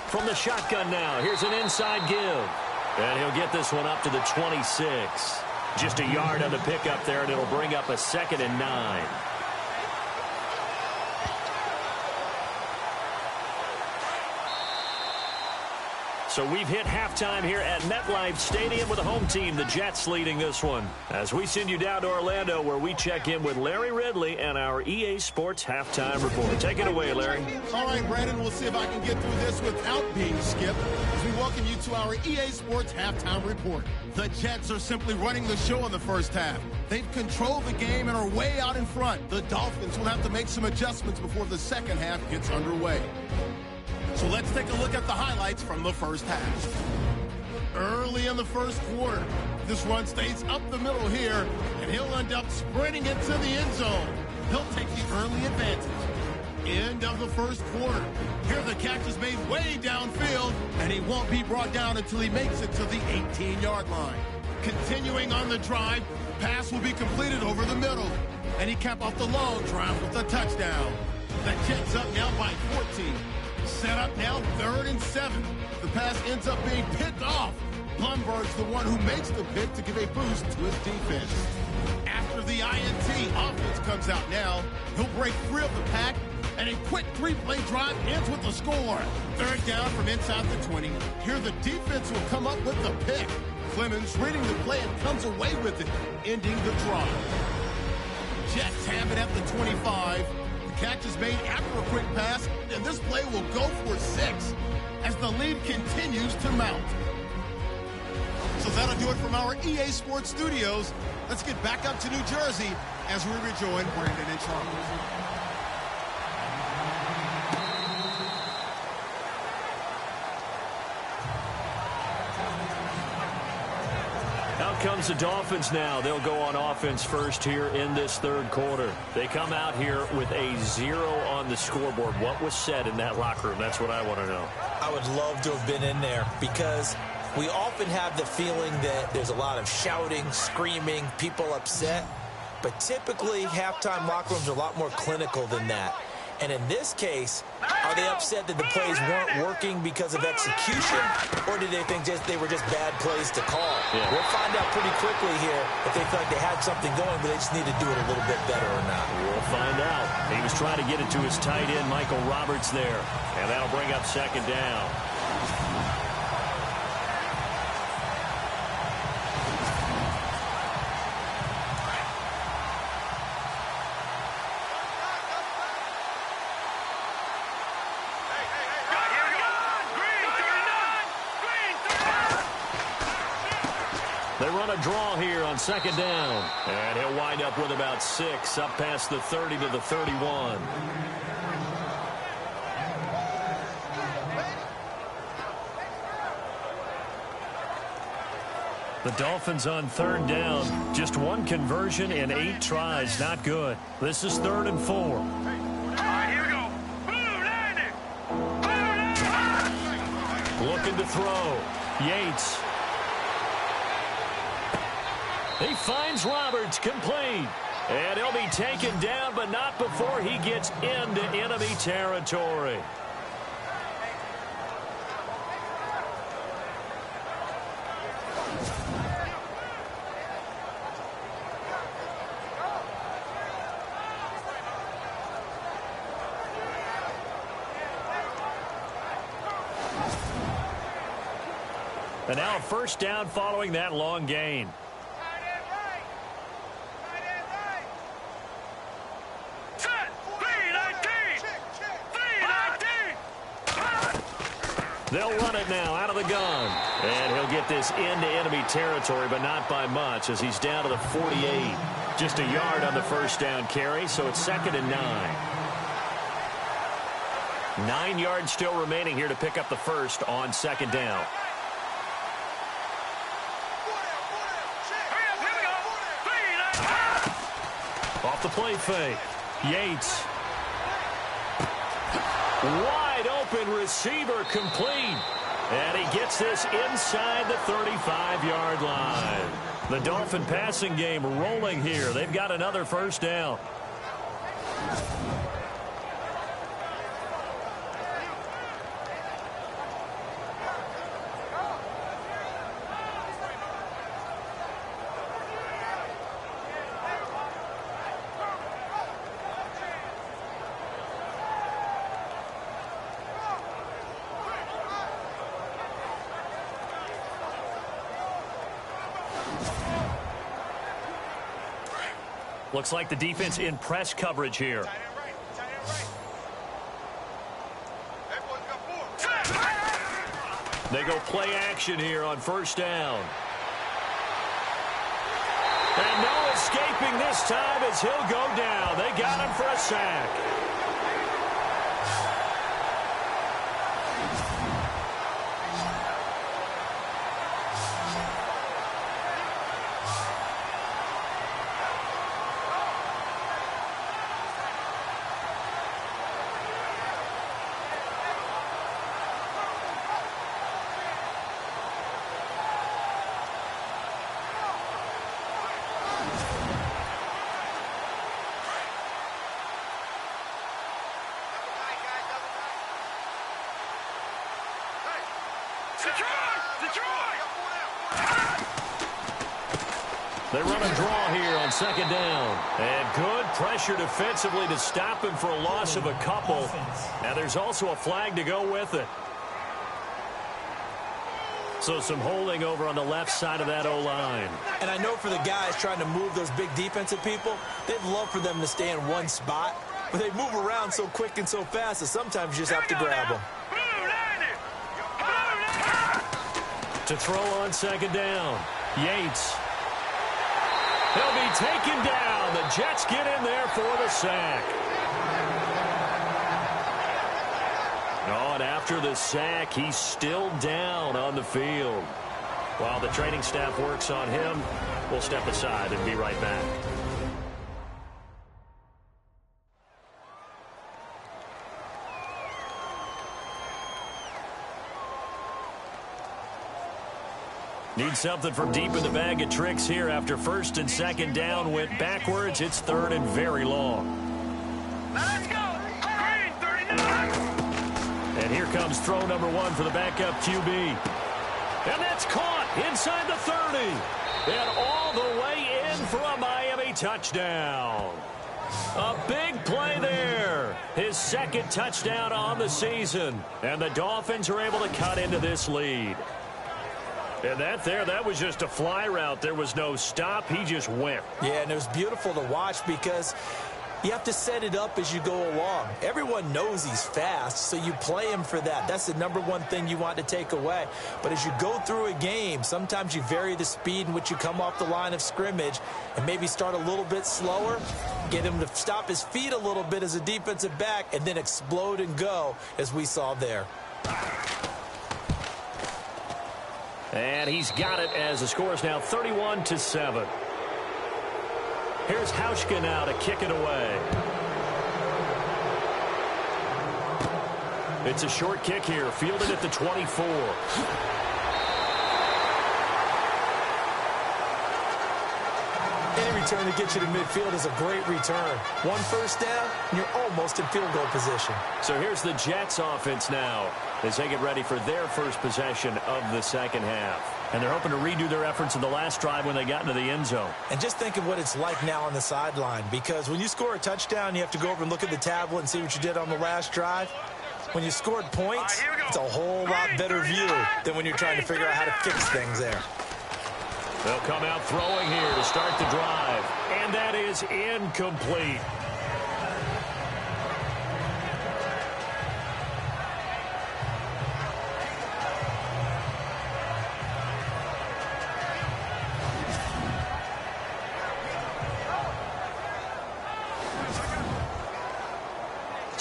From the shotgun now, here's an inside give. And he'll get this one up to the 26. Just a yard on the pickup there, and it'll bring up a 2nd and 9. So we've hit halftime here at MetLife Stadium with the home team, the Jets, leading this one. As we send you down to Orlando, where we check in with Larry Ridley and our EA Sports halftime report. Take it away, Larry. All right, Brandon, we'll see if I can get through this without being skipped as we welcome you to our EA Sports halftime report. The Jets are simply running the show in the first half. They've controlled the game and are way out in front. The Dolphins will have to make some adjustments before the second half gets underway. So let's take a look at the highlights from the first half. Early in the first quarter, this run stays up the middle here, and he'll end up sprinting into the end zone. He'll take the early advantage. End of the first quarter. Here the catch is made way downfield, and he won't be brought down until he makes it to the 18-yard line. Continuing on the drive, pass will be completed over the middle, and he capped off the long drive with a touchdown. The Jets up now by 14. Set up now 3rd and 7. The pass ends up being picked off. Blumberg's the one who makes the pick to give a boost to his defense. After the INT, offense comes out now. He'll break free of the pack, and a quick 3-play drive ends with a score. 3rd down from inside the 20. Here the defense will come up with the pick. Clemens reading the play and comes away with it, ending the drive. Jets have it at the 25. Catch is made after a quick pass, and this play will go for 6 as the lead continues to mount. So that'll do it from our EA Sports Studios. Let's get back up to New Jersey as we rejoin Brandon and Charles. Out comes the Dolphins now. They'll go on offense first here in this third quarter. They come out here with a 0 on the scoreboard. What was said in that locker room? That's what I want to know. I would love to have been in there because we often have the feeling that there's a lot of shouting, screaming, people upset. But typically, halftime locker rooms are a lot more clinical than that. And in this case, are they upset that the plays weren't working because of execution, or do they think they were just bad plays to call? Yeah. We'll find out pretty quickly here if they feel like they had something going, but they just need to do it a little bit better or not. We'll find out. He was trying to get it to his tight end, Michael Roberts, there. And that'll bring up 2nd down. They run a draw here on 2nd down. And he'll wind up with about 6 up past the 30 to the 31. The Dolphins on 3rd down. Just 1 conversion in 8 tries. Not good. This is 3rd and 4. All right, here we go. Boom, landing. Boom, landing. Looking to throw. Yates. He finds Roberts, complete. And he'll be taken down, but not before he gets into enemy territory. And now a 1st down following that long gain. They'll run it now out of the gun. And he'll get this into enemy territory, but not by much as he's down to the 48. Just a yard on the 1st down carry, so it's 2nd and 9. 9 yards still remaining here to pick up the 1st on 2nd down. off the play fake. Yates. Wide open receiver complete. And he gets this inside the 35-yard line. The Dolphin passing game rolling here. They've got another first down. Looks like the defense in press coverage here. They go play action here on first down. And no escaping this time as he'll go down. They got him for a sack. They run a draw here on second down. And good pressure defensively to stop him for a loss of a couple. Now there's also a flag to go with it. So some holding over on the left side of that O-line. And I know for the guys trying to move those big defensive people, they'd love for them to stay in one spot. But they move around so quick and so fast that sometimes you just have to grab them. To throw on second down. Yates. He'll be taken down. The Jets get in there for the sack. Oh, and after the sack, he's still down on the field. While the training staff works on him, we'll step aside and be right back. Need something from deep in the bag of tricks here after first and second down went backwards. It's third and very long. Let's go. Green 39. And here comes throw number one for the backup QB. And that's caught inside the 30. And all the way in for a Miami touchdown. A big play there. His second touchdown on the season. And the Dolphins are able to cut into this lead. And that was just a fly route. There was no stop. He just went. Yeah, and it was beautiful to watch because you have to set it up as you go along. Everyone knows he's fast, so you play him for that. That's the number one thing you want to take away. But as you go through a game, sometimes you vary the speed in which you come off the line of scrimmage and maybe start a little bit slower, get him to stop his feet a little bit as a defensive back, and then explode and go, as we saw there. And he's got it as the score is now 31-7. Here's Hauschka now to kick it away. It's a short kick here, fielded at the 24. Any return to get you to midfield is a great return. One first down, and you're almost in field goal position. So here's the Jets offense now as they get ready for their first possession of the second half. And they're hoping to redo their efforts in the last drive when they got into the end zone. And just think of what it's like now on the sideline, because when you score a touchdown, you have to go over and look at the tablet and see what you did on the last drive. When you scored points, it's a whole lot better view than when you're trying to figure out how to fix things there. They'll come out throwing here to start the drive. And that is incomplete.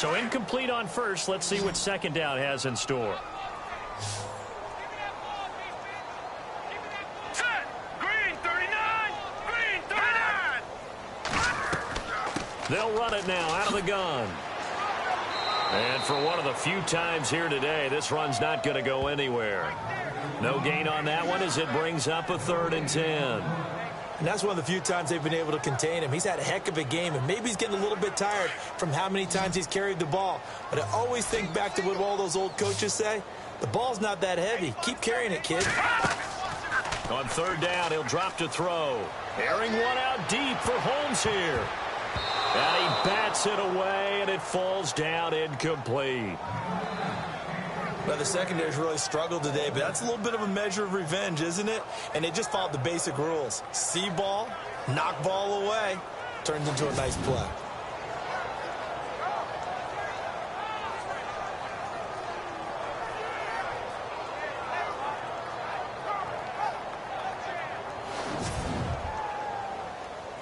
So incomplete on first. Let's see what second down has in store. Set. Green 39. Green 39. They'll run it now out of the gun. And for one of the few times here today, this run's not going to go anywhere. No gain on that one as it brings up a 3rd and 10. And that's one of the few times they've been able to contain him. He's had a heck of a game, and maybe he's getting a little bit tired from how many times he's carried the ball. But I always think back to what all those old coaches say. The ball's not that heavy. Keep carrying it, kid. On 3rd down, he'll drop to throw. Airing one out deep for Holmes here. And he bats it away, and it falls down incomplete. Well, the secondary's really struggled today, but that's a little bit of a measure of revenge, isn't it? And they just followed the basic rules. See ball, knock ball away. Turns into a nice play.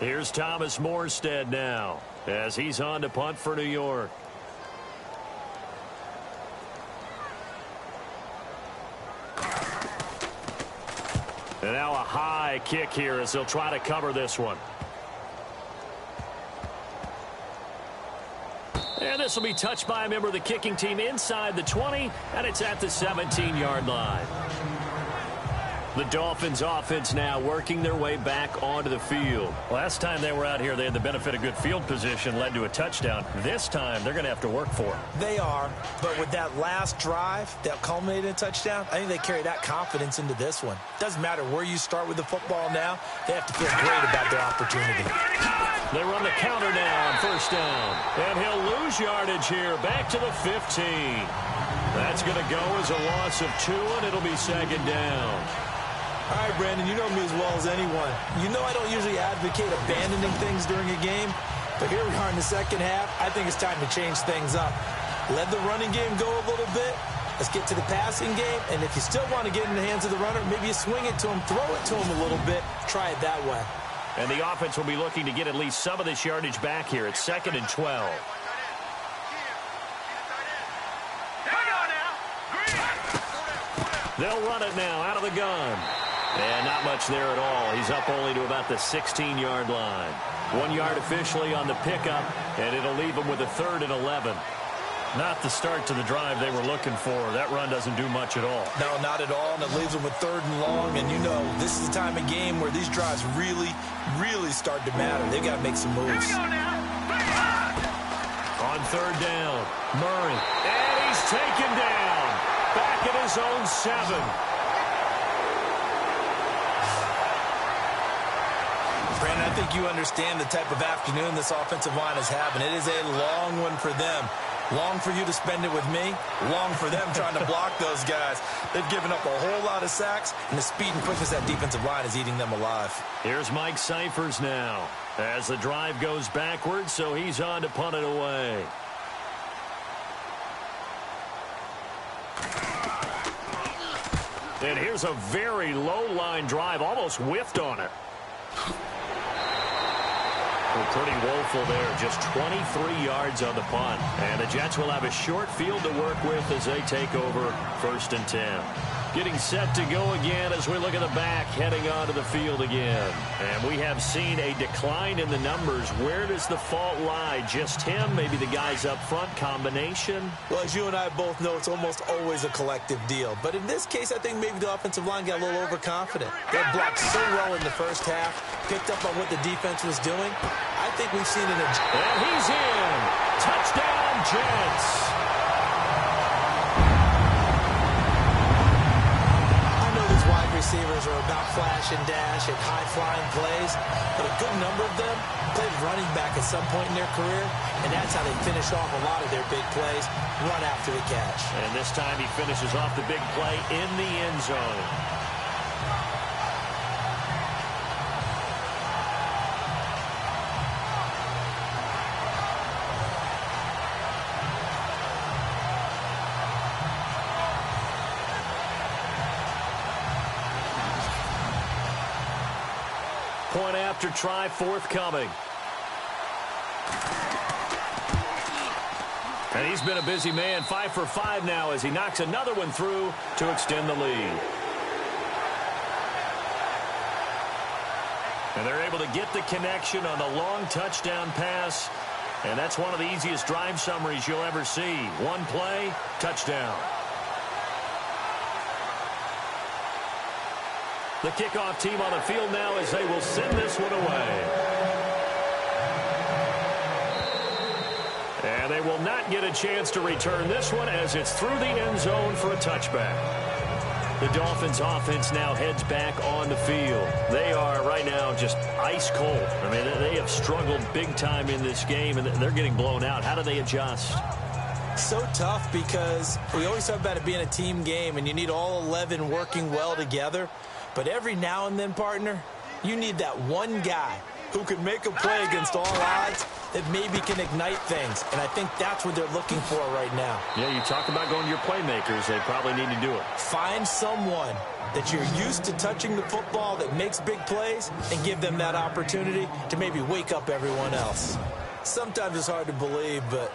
Here's Thomas Morstead now as he's on to punt for New York. And now a high kick here as they'll try to cover this one. And this will be touched by a member of the kicking team inside the 20, and it's at the 17-yard line. The Dolphins offense now working their way back onto the field. Last time they were out here, they had the benefit of good field position, led to a touchdown. This time, they're going to have to work for it. They are, but with that last drive that culminated in a touchdown, I think they carry that confidence into this one. Doesn't matter where you start with the football now, they have to feel great about their opportunity. They run the counter now on 1st down. And he'll lose yardage here, back to the 15. That's going to go as a loss of 2, and it'll be 2nd down. All right, Brandon, you know me as well as anyone. You know I don't usually advocate abandoning things during a game, but here we are in the second half. I think it's time to change things up. Let the running game go a little bit. Let's get to the passing game, and if you still want to get in the hands of the runner, maybe you swing it to him, throw it to him a little bit, try it that way. And the offense will be looking to get at least some of this yardage back here. It's 2nd and 12. They'll run it now out of the gun. And not much there at all. He's up only to about the 16-yard line. 1 yard officially on the pickup, and it'll leave him with a 3rd and 11. Not the start to the drive they were looking for. That run doesn't do much at all. No, not at all, and it leaves them with 3rd and long. And you know, this is the time of game where these drives really, really start to matter. They've got to make some moves. On 3rd down, Murray. And he's taken down. Back at his own 7. Brandon, I think you understand the type of afternoon this offensive line is having. It is a long one for them. Long for you to spend it with me. Long for them trying to block those guys. They've given up a whole lot of sacks, and the speed and quickness of that defensive line is eating them alive. Here's Mike Cyphers now as the drive goes backwards, so he's on to punt it away. And here's a very low-line drive, almost whiffed on it. Pretty woeful there, just 23 yards on the punt. And the Jets will have a short field to work with as they take over 1st and 10. Getting set to go again as we look at the back, heading onto the field again. And we have seen a decline in the numbers. Where does the fault lie? Just him? Maybe the guys up front? Combination? Well, as you and I both know, it's almost always a collective deal. But in this case, I think maybe the offensive line got a little overconfident. They blocked so well in the first half, picked up on what the defense was doing. I think we've seen an adjustment. And he's in. Touchdown, Jets. Receivers are about flash and dash and high-flying plays, but a good number of them played running back at some point in their career, and that's how they finish off a lot of their big plays, run after the catch. And this time he finishes off the big play in the end zone. Point after try forthcoming. And he's been a busy man, 5 for 5 now as he knocks another one through to extend the lead. And they're able to get the connection on the long touchdown pass And that's one of the easiest drive summaries you'll ever see. One play, touchdown. The kickoff team on the field now as they will send this one away. And they will not get a chance to return this one as it's through the end zone for a touchback. The Dolphins offense now heads back on the field. They are right now just ice cold. I mean, they have struggled big time in this game, and they're getting blown out. How do they adjust? So tough because we always talk about it being a team game, and you need all 11 working well together. But every now and then, partner, you need that one guy who can make a play against all odds that maybe can ignite things. And I think that's what they're looking for right now. Yeah, you talk about going to your playmakers. They probably need to do it. Find someone that you're used to touching the football that makes big plays and give them that opportunity to maybe wake up everyone else. Sometimes it's hard to believe, but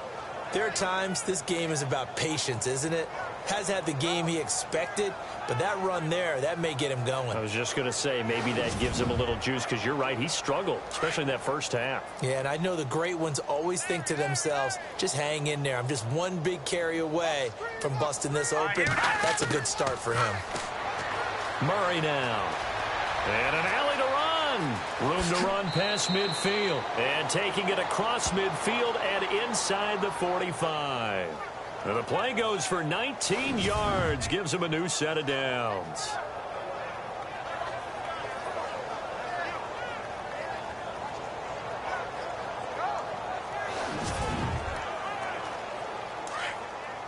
there are times this game is about patience, isn't it? Has had the game he expected, but that run there, that may get him going. I was just going to say maybe that gives him a little juice because you're right, he struggled, especially in that first half. Yeah, and I know the great ones always think to themselves, just hang in there. I'm just one big carry away from busting this open. That's a good start for him. Murray now. And an alley to run. Room to run past midfield. And taking it across midfield and inside the 45. And the play goes for 19 yards. Gives him a new set of downs.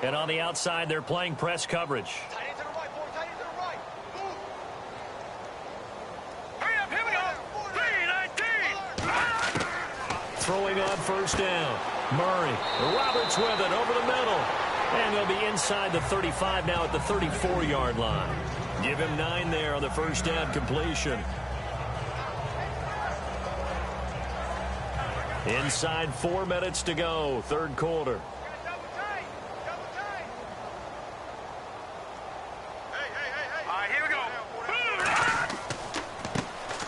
And on the outside, they're playing press coverage. Throwing on first down. Murray. Roberts with it over the middle. And they'll be inside the 35 now at the 34-yard line. Give him 9 there on the first down completion. Inside 4 minutes to go, third quarter.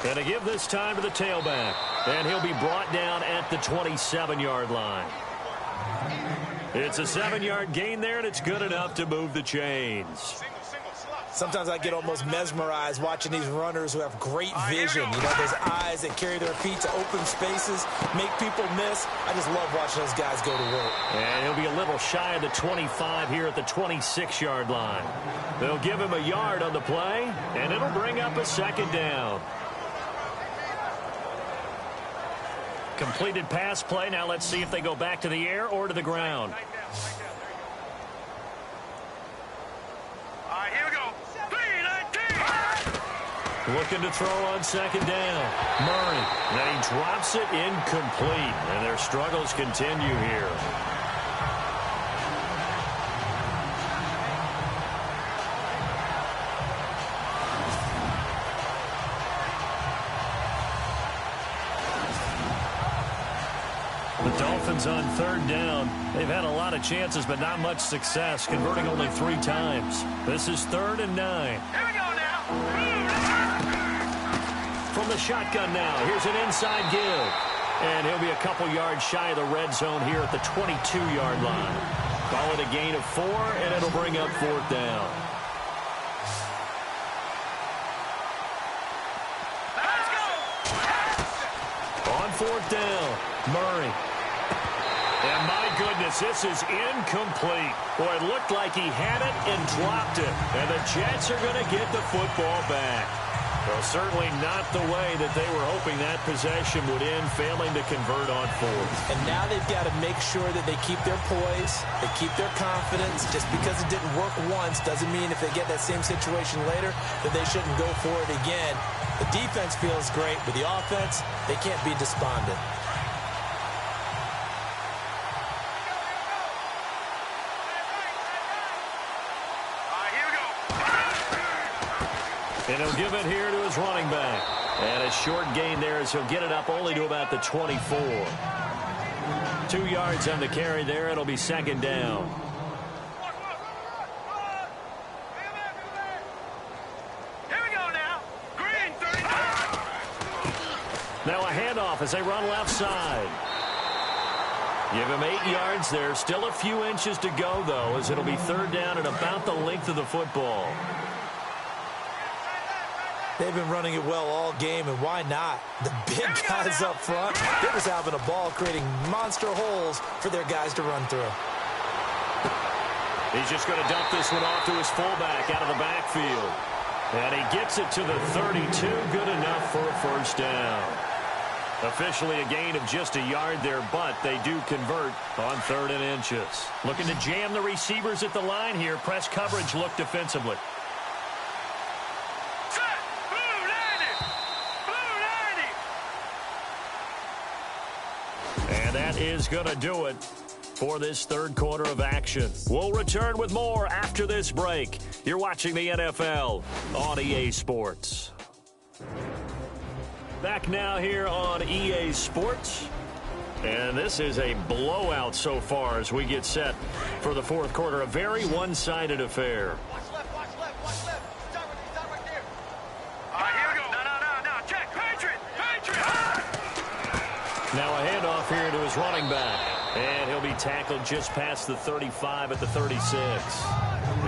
And to give this time to the tailback. And he'll be brought down at the 27-yard line. It's a 7-yard gain there, and it's good enough to move the chains. Sometimes I get almost mesmerized watching these runners who have great vision. You know, those eyes that carry their feet to open spaces, make people miss. I just love watching those guys go to work. And he'll be a little shy of the 25 here at the 26-yard line. They'll give him a yard on the play, and it'll bring up a second down. Completed pass play. Now let's see if they go back to the air or to the ground. Here we go. 3-19. Looking to throw on second down. Murray. Then he drops it incomplete. And their struggles continue here. The Dolphins on third down. They've had a lot of chances, but not much success, converting only 3 times. This is 3rd and 9. Here we go now. From the shotgun now, here's an inside give. And he'll be a couple yards shy of the red zone here at the 22-yard line. Call it a gain of 4, and it'll bring up 4th down. Let's go. On 4th down, Murray. And my goodness, this is incomplete. Boy, it looked like he had it and dropped it. And the Jets are going to get the football back. Well, certainly not the way that they were hoping that possession would end, failing to convert on 4th. And now they've got to make sure that they keep their poise, they keep their confidence. Just because it didn't work once doesn't mean if they get that same situation later that they shouldn't go for it again. The defense feels great, but the offense, they can't be despondent. And he'll give it here to his running back. And a short gain there as he'll get it up only to about the 24. 2 yards on the carry there. It'll be second down. Here we go now. Green 30. Now a handoff as they run left side. Give him 8 yards there. Still a few inches to go, though, as it'll be third down and about the length of the football. They've been running it well all game, and why not? The big guys up front, they're just having a ball, creating monster holes for their guys to run through. He's just going to dump this one off to his fullback out of the backfield. And he gets it to the 32, good enough for a first down. Officially a gain of just a yard there, but they do convert on 3rd and inches. Looking to jam the receivers at the line here. Press coverage look defensively. And that is going to do it for this third quarter of action. We'll return with more after this break. You're watching the NFL on EA Sports. Back now here on EA Sports. And this is a blowout so far as we get set for the fourth quarter. A very one-sided affair. Watch left, watch left, watch left. Start right there. All right, here we go. No. Check. Patriot. Now a handoff here to his running back. And he'll be tackled just past the 35 at the 36.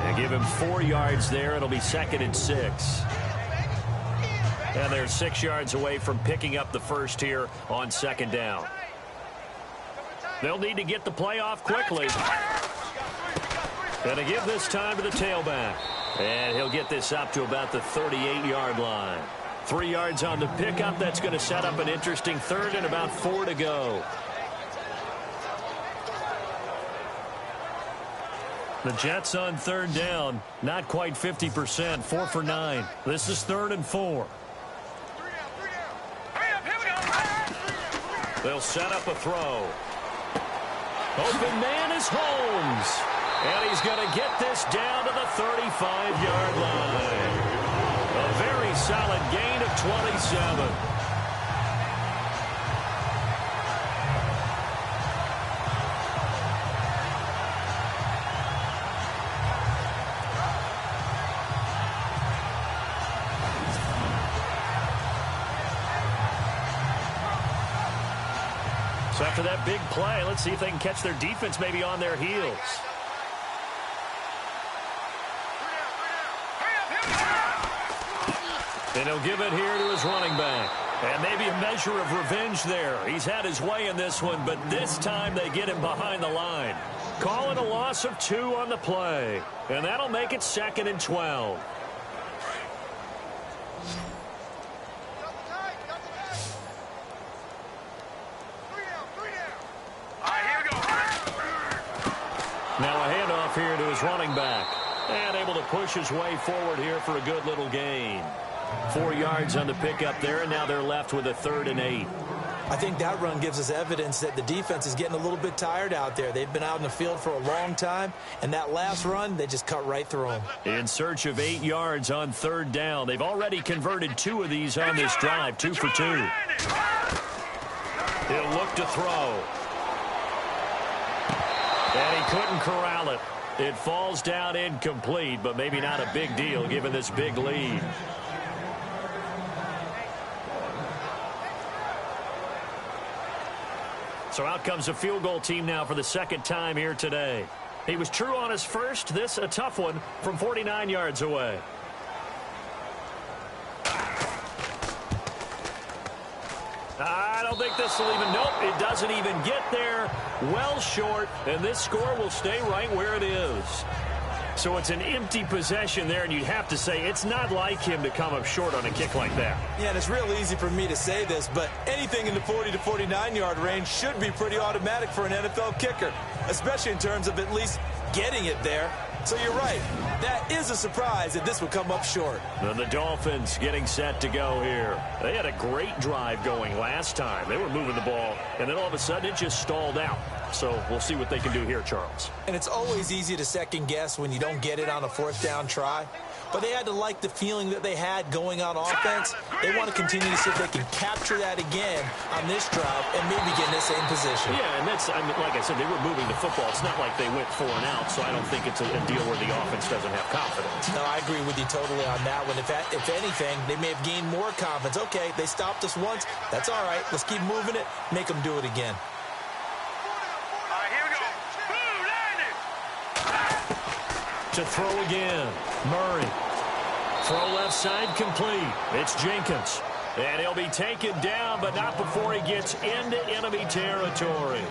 And give him 4 yards there. It'll be 2nd and 6. And they're 6 yards away from picking up the first here on 2nd down. They'll need to get the play off quickly. Going to give this time to the tailback. And he'll get this up to about the 38-yard line. 3 yards on the pickup. That's going to set up an interesting 3rd and about 4 to go. The Jets on 3rd down. Not quite 50%. 4 for 9. This is 3rd and 4. They'll set up a throw. Open man is Holmes. And he's going to get this down to the 35-yard line. A very solid gain of 27. So after that big play, let's see if they can catch their defense maybe on their heels. And he'll give it here to his running back. And maybe a measure of revenge there. He's had his way in this one, but this time they get him behind the line. Call it a loss of 2 on the play. And that'll make it 2nd and 12. Now a handoff here to his running back. And able to push his way forward here for a good little gain. 4 yards on the pickup there, and now they're left with a 3rd and 8. I think that run gives us evidence that the defense is getting a little bit tired out there. They've been out in the field for a long time, and that last run, they just cut right through them. In search of 8 yards on 3rd down. They've already converted 2 of these on this drive, 2 for 2. He'll look to throw. And he couldn't corral it. It falls down incomplete, but maybe not a big deal given this big lead. So out comes a field goal team now for the 2nd time here today. He was true on his first. This a tough one from 49 yards away. I don't think this will even, nope, it doesn't even get there. Well short, and this score will stay right where it is. So it's an empty possession there, and you'd have to say it's not like him to come up short on a kick like that. Yeah, and it's real easy for me to say this, but anything in the 40 to 49-yard range should be pretty automatic for an NFL kicker, especially in terms of at least getting it there. So you're right. That is a surprise that this would come up short. And the Dolphins getting set to go here. They had a great drive going last time. They were moving the ball, and then all of a sudden it just stalled out. So we'll see what they can do here, Charles. And it's always easy to second guess when you don't get it on a 4th down try. But they had to like the feeling that they had going on offense. They want to continue to see if they can capture that again on this drive and maybe get in the same position. Yeah, and that's, I mean, like I said, they were moving the football. It's not like they went 4 and out, so I don't think it's a deal where the offense doesn't have confidence. No, I agree with you totally on that one. If anything, they may have gained more confidence. Okay, they stopped us once. That's all right. Let's keep moving it. Make them do it again. To throw again. Murray. Throw left side complete. It's Jenkins. And he'll be taken down, but not before he gets into enemy territory.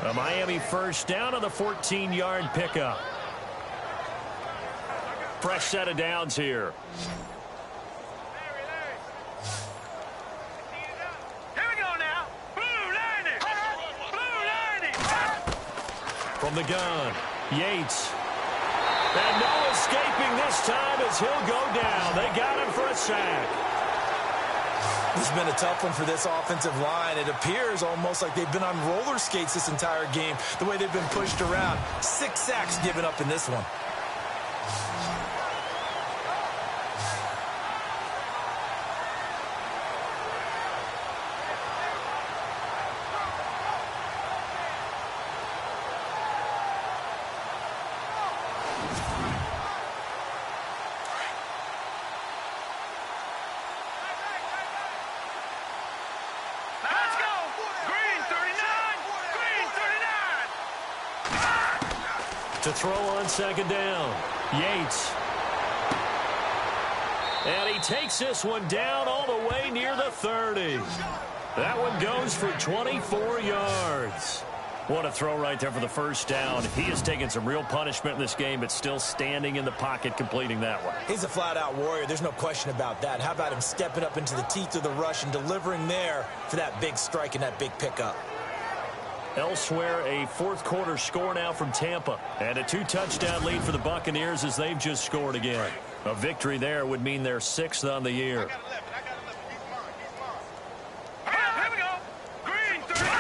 A Miami first down on the 14-yard pickup. Fresh set of downs here. Here we go now. Blue lining. Blue lining. From the gun, Yates. And no escaping this time as he'll go down. They got him for a sack. This has been a tough one for this offensive line. It appears almost like they've been on roller skates this entire game, the way they've been pushed around. 6 sacks given up in this one. To throw on second down, Yates. And he takes this one down all the way near the 30. That one goes for 24 yards. What a throw right there for the first down. He has taken some real punishment in this game, but still standing in the pocket, completing that one. He's a flat-out warrior. There's no question about that. How about him stepping up into the teeth of the rush and delivering there for that big strike and that big pickup? Elsewhere, a fourth-quarter score now from Tampa. And a 2-touchdown lead for the Buccaneers as they've just scored again. A victory there would mean they're 6th on the year. Here we go. Green 30.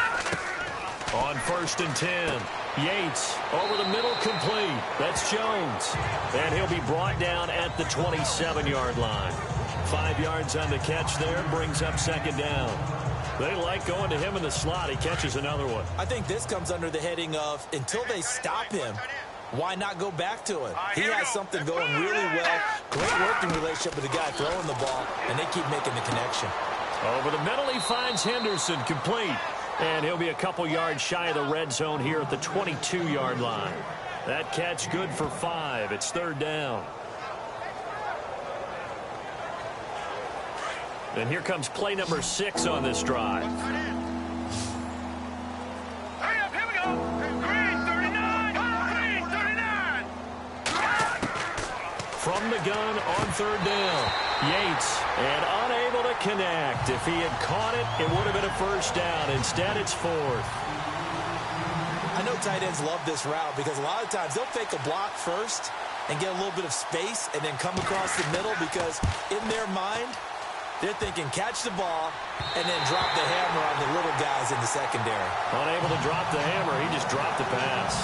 On 1st and 10, Yates over the middle complete. That's Jones. And he'll be brought down at the 27-yard line. 5 yards on the catch there, brings up second down. They like going to him in the slot. He catches another one. I think this comes under the heading of until they stop him, why not go back to him? He has something going really well. Great working relationship with the guy throwing the ball, and they keep making the connection. Over the middle, he finds Henderson complete. And he'll be a couple yards shy of the red zone here at the 22-yard line. That catch good for 5. It's third down. And here comes play number 6 on this drive. Hurry up, here we go. Green 39. Green 39. From the gun on third down. Yates, and unable to connect. If he had caught it, it would have been a first down. Instead, it's 4th. I know tight ends love this route because a lot of times they'll fake a block first and get a little bit of space and then come across the middle because in their mind, they're thinking catch the ball and then drop the hammer on the little guys in the secondary. Unable to drop the hammer, he just dropped the pass.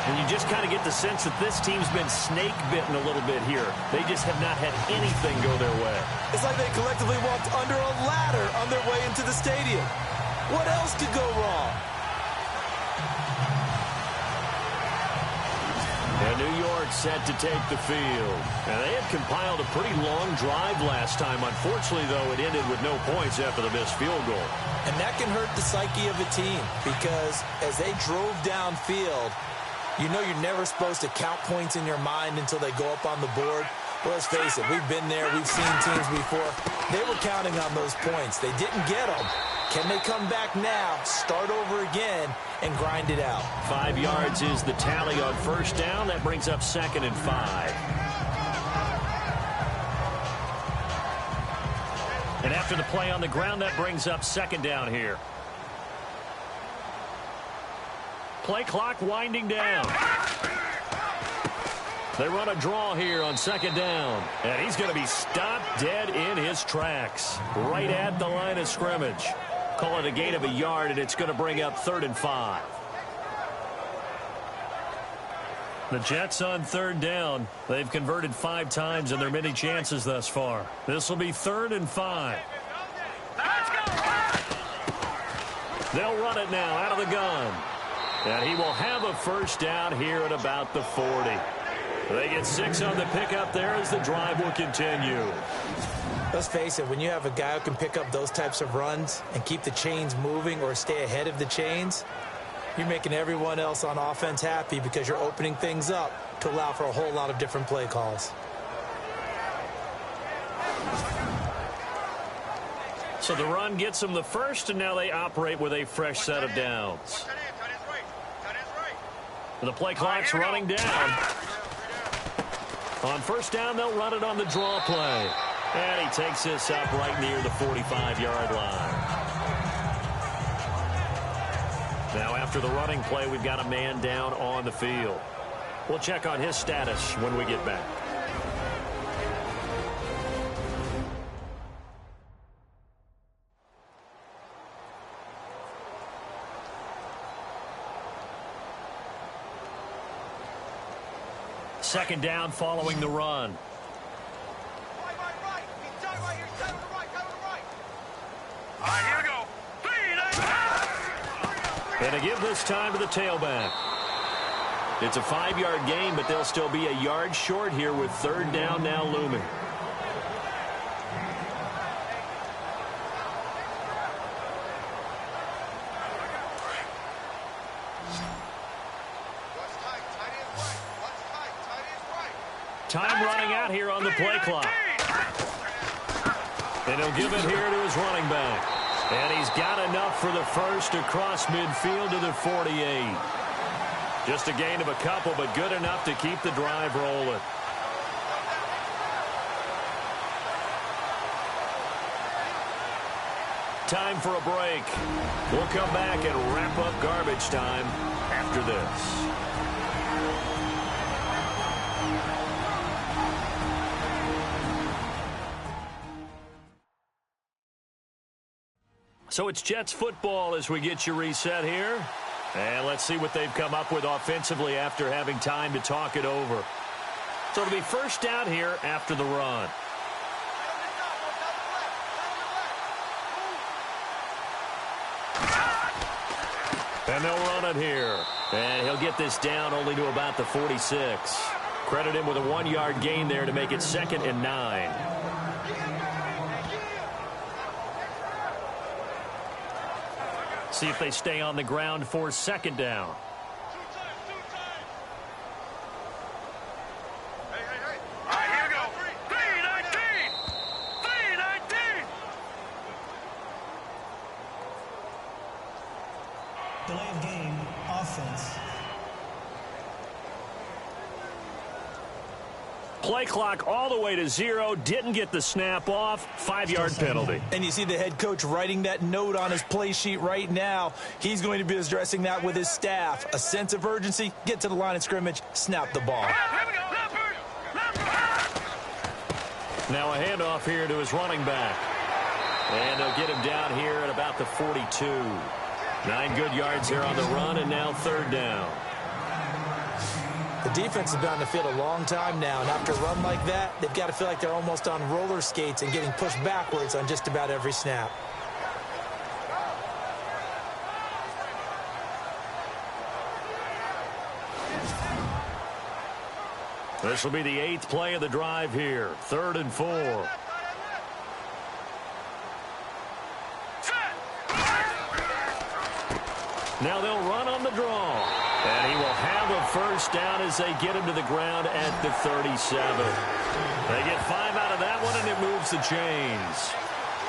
And you just kind of get the sense that this team's been snake-bitten a little bit here. They just have not had anything go their way. It's like they collectively walked under a ladder on their way into the stadium. What else could go wrong? And New York set to take the field. And they had compiled a pretty long drive last time. Unfortunately, though, it ended with no points after the missed field goal. And that can hurt the psyche of a team because as they drove downfield, you know you're never supposed to count points in your mind until they go up on the board. Well, let's face it, we've been there, we've seen teams before. They were counting on those points. They didn't get them. Can they come back now, start over again, and grind it out? 5 yards is the tally on first down. That brings up 2nd and 5. And after the play on the ground, that brings up 2nd down here. Play clock winding down. They run a draw here on 2nd down. And he's going to be stopped dead in his tracks. Right at the line of scrimmage. Call it a gain of a yard, and it's going to bring up 3rd and 5. The Jets on 3rd down. They've converted 5 times in their many chances thus far. This will be 3rd and 5. Let's go. They'll run it now out of the gun. And he will have a first down here at about the 40. They get 6 on the pickup there as the drive will continue. Let's face it, when you have a guy who can pick up those types of runs and keep the chains moving or stay ahead of the chains, You're making everyone else on offense happy because you're opening things up to allow for a whole lot of different play calls. So the run gets them the first, and now they operate with a fresh set of downs. The play clock's running down. On first down, they'll run it on the draw play. And he takes this up right near the 45-yard line. Now after the running play, we've got a man down on the field. We'll check on his status when we get back. Second down following the run. And a give this time to the tailback. It's a 5-yard gain, but they'll still be a yard short here with third down now looming. Time running out here on the play clock. And he'll give it here to his running back. And he's got enough for the first across midfield to the 48. Just a gain of a couple, but good enough to keep the drive rolling. Time for a break. We'll come back and wrap up garbage time after this. So it's Jets football as we get you reset here. And let's see what they've come up with offensively after having time to talk it over. So it'll be first down here after the run. And they'll run it here. And he'll get this down only to about the 46. Credit him with a 1-yard gain there to make it 2nd and 9. See if they stay on the ground for second down. Delay of game, offense. Play clock all the way to 0. Didn't get the snap off. 5-yard penalty. And you see the head coach writing that note on his play sheet right now. He's going to be addressing that with his staff. A sense of urgency. Get to the line of scrimmage. Snap the ball. Now a handoff here to his running back. And they'll get him down here at about the 42. 9 good yards here on the run, and now third down. The defense has been on the field a long time now, and after a run like that, they've got to feel like they're almost on roller skates and getting pushed backwards on just about every snap. This will be the 8th play of the drive here. 3rd and 4. Now they'll run on the draw. And he will have a first down as they get him to the ground at the 37. They get 5 out of that one, and it moves the chains.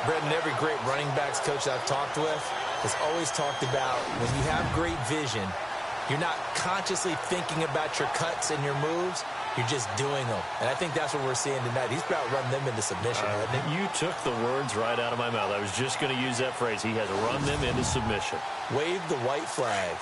Brendan, every great running backs coach I've talked with has always talked about when you have great vision, you're not consciously thinking about your cuts and your moves. You're just doing them. And I think that's what we're seeing tonight. He's about running them into submission. You took the words right out of my mouth. I was just going to use that phrase. He has run them into submission. Wave the white flag.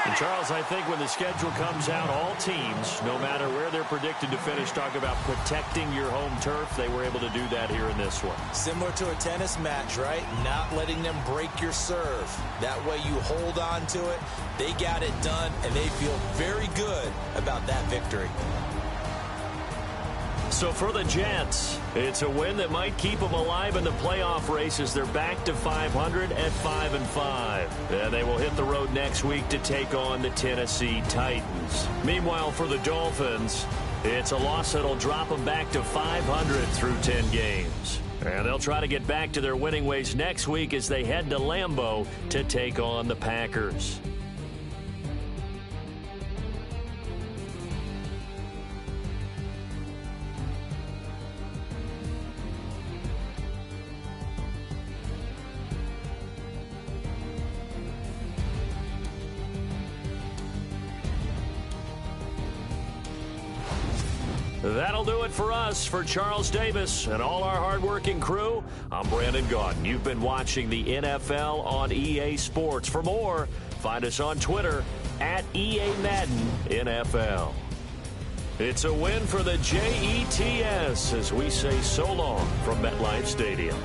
And Charles, I think when the schedule comes out, all teams, no matter where they're predicted to finish, talk about protecting your home turf. They were able to do that here in this one. Similar to a tennis match, right? Not letting them break your serve. That way you hold on to it. They got it done, and they feel very good about that victory. So for the Jets, it's a win that might keep them alive in the playoff race as they're back to 500 at 5-5. And they will hit the road next week to take on the Tennessee Titans. Meanwhile, for the Dolphins, It's a loss that'll drop them back to 500 through 10 games. And they'll try to get back to their winning ways next week as they head to Lambeau to take on the Packers. That'll do it for us. For Charles Davis and all our hardworking crew, I'm Brandon Gaudin. You've been watching the NFL on EA Sports. For more, find us on Twitter at EA Madden NFL. It's a win for the Jets as we say so long from MetLife Stadium.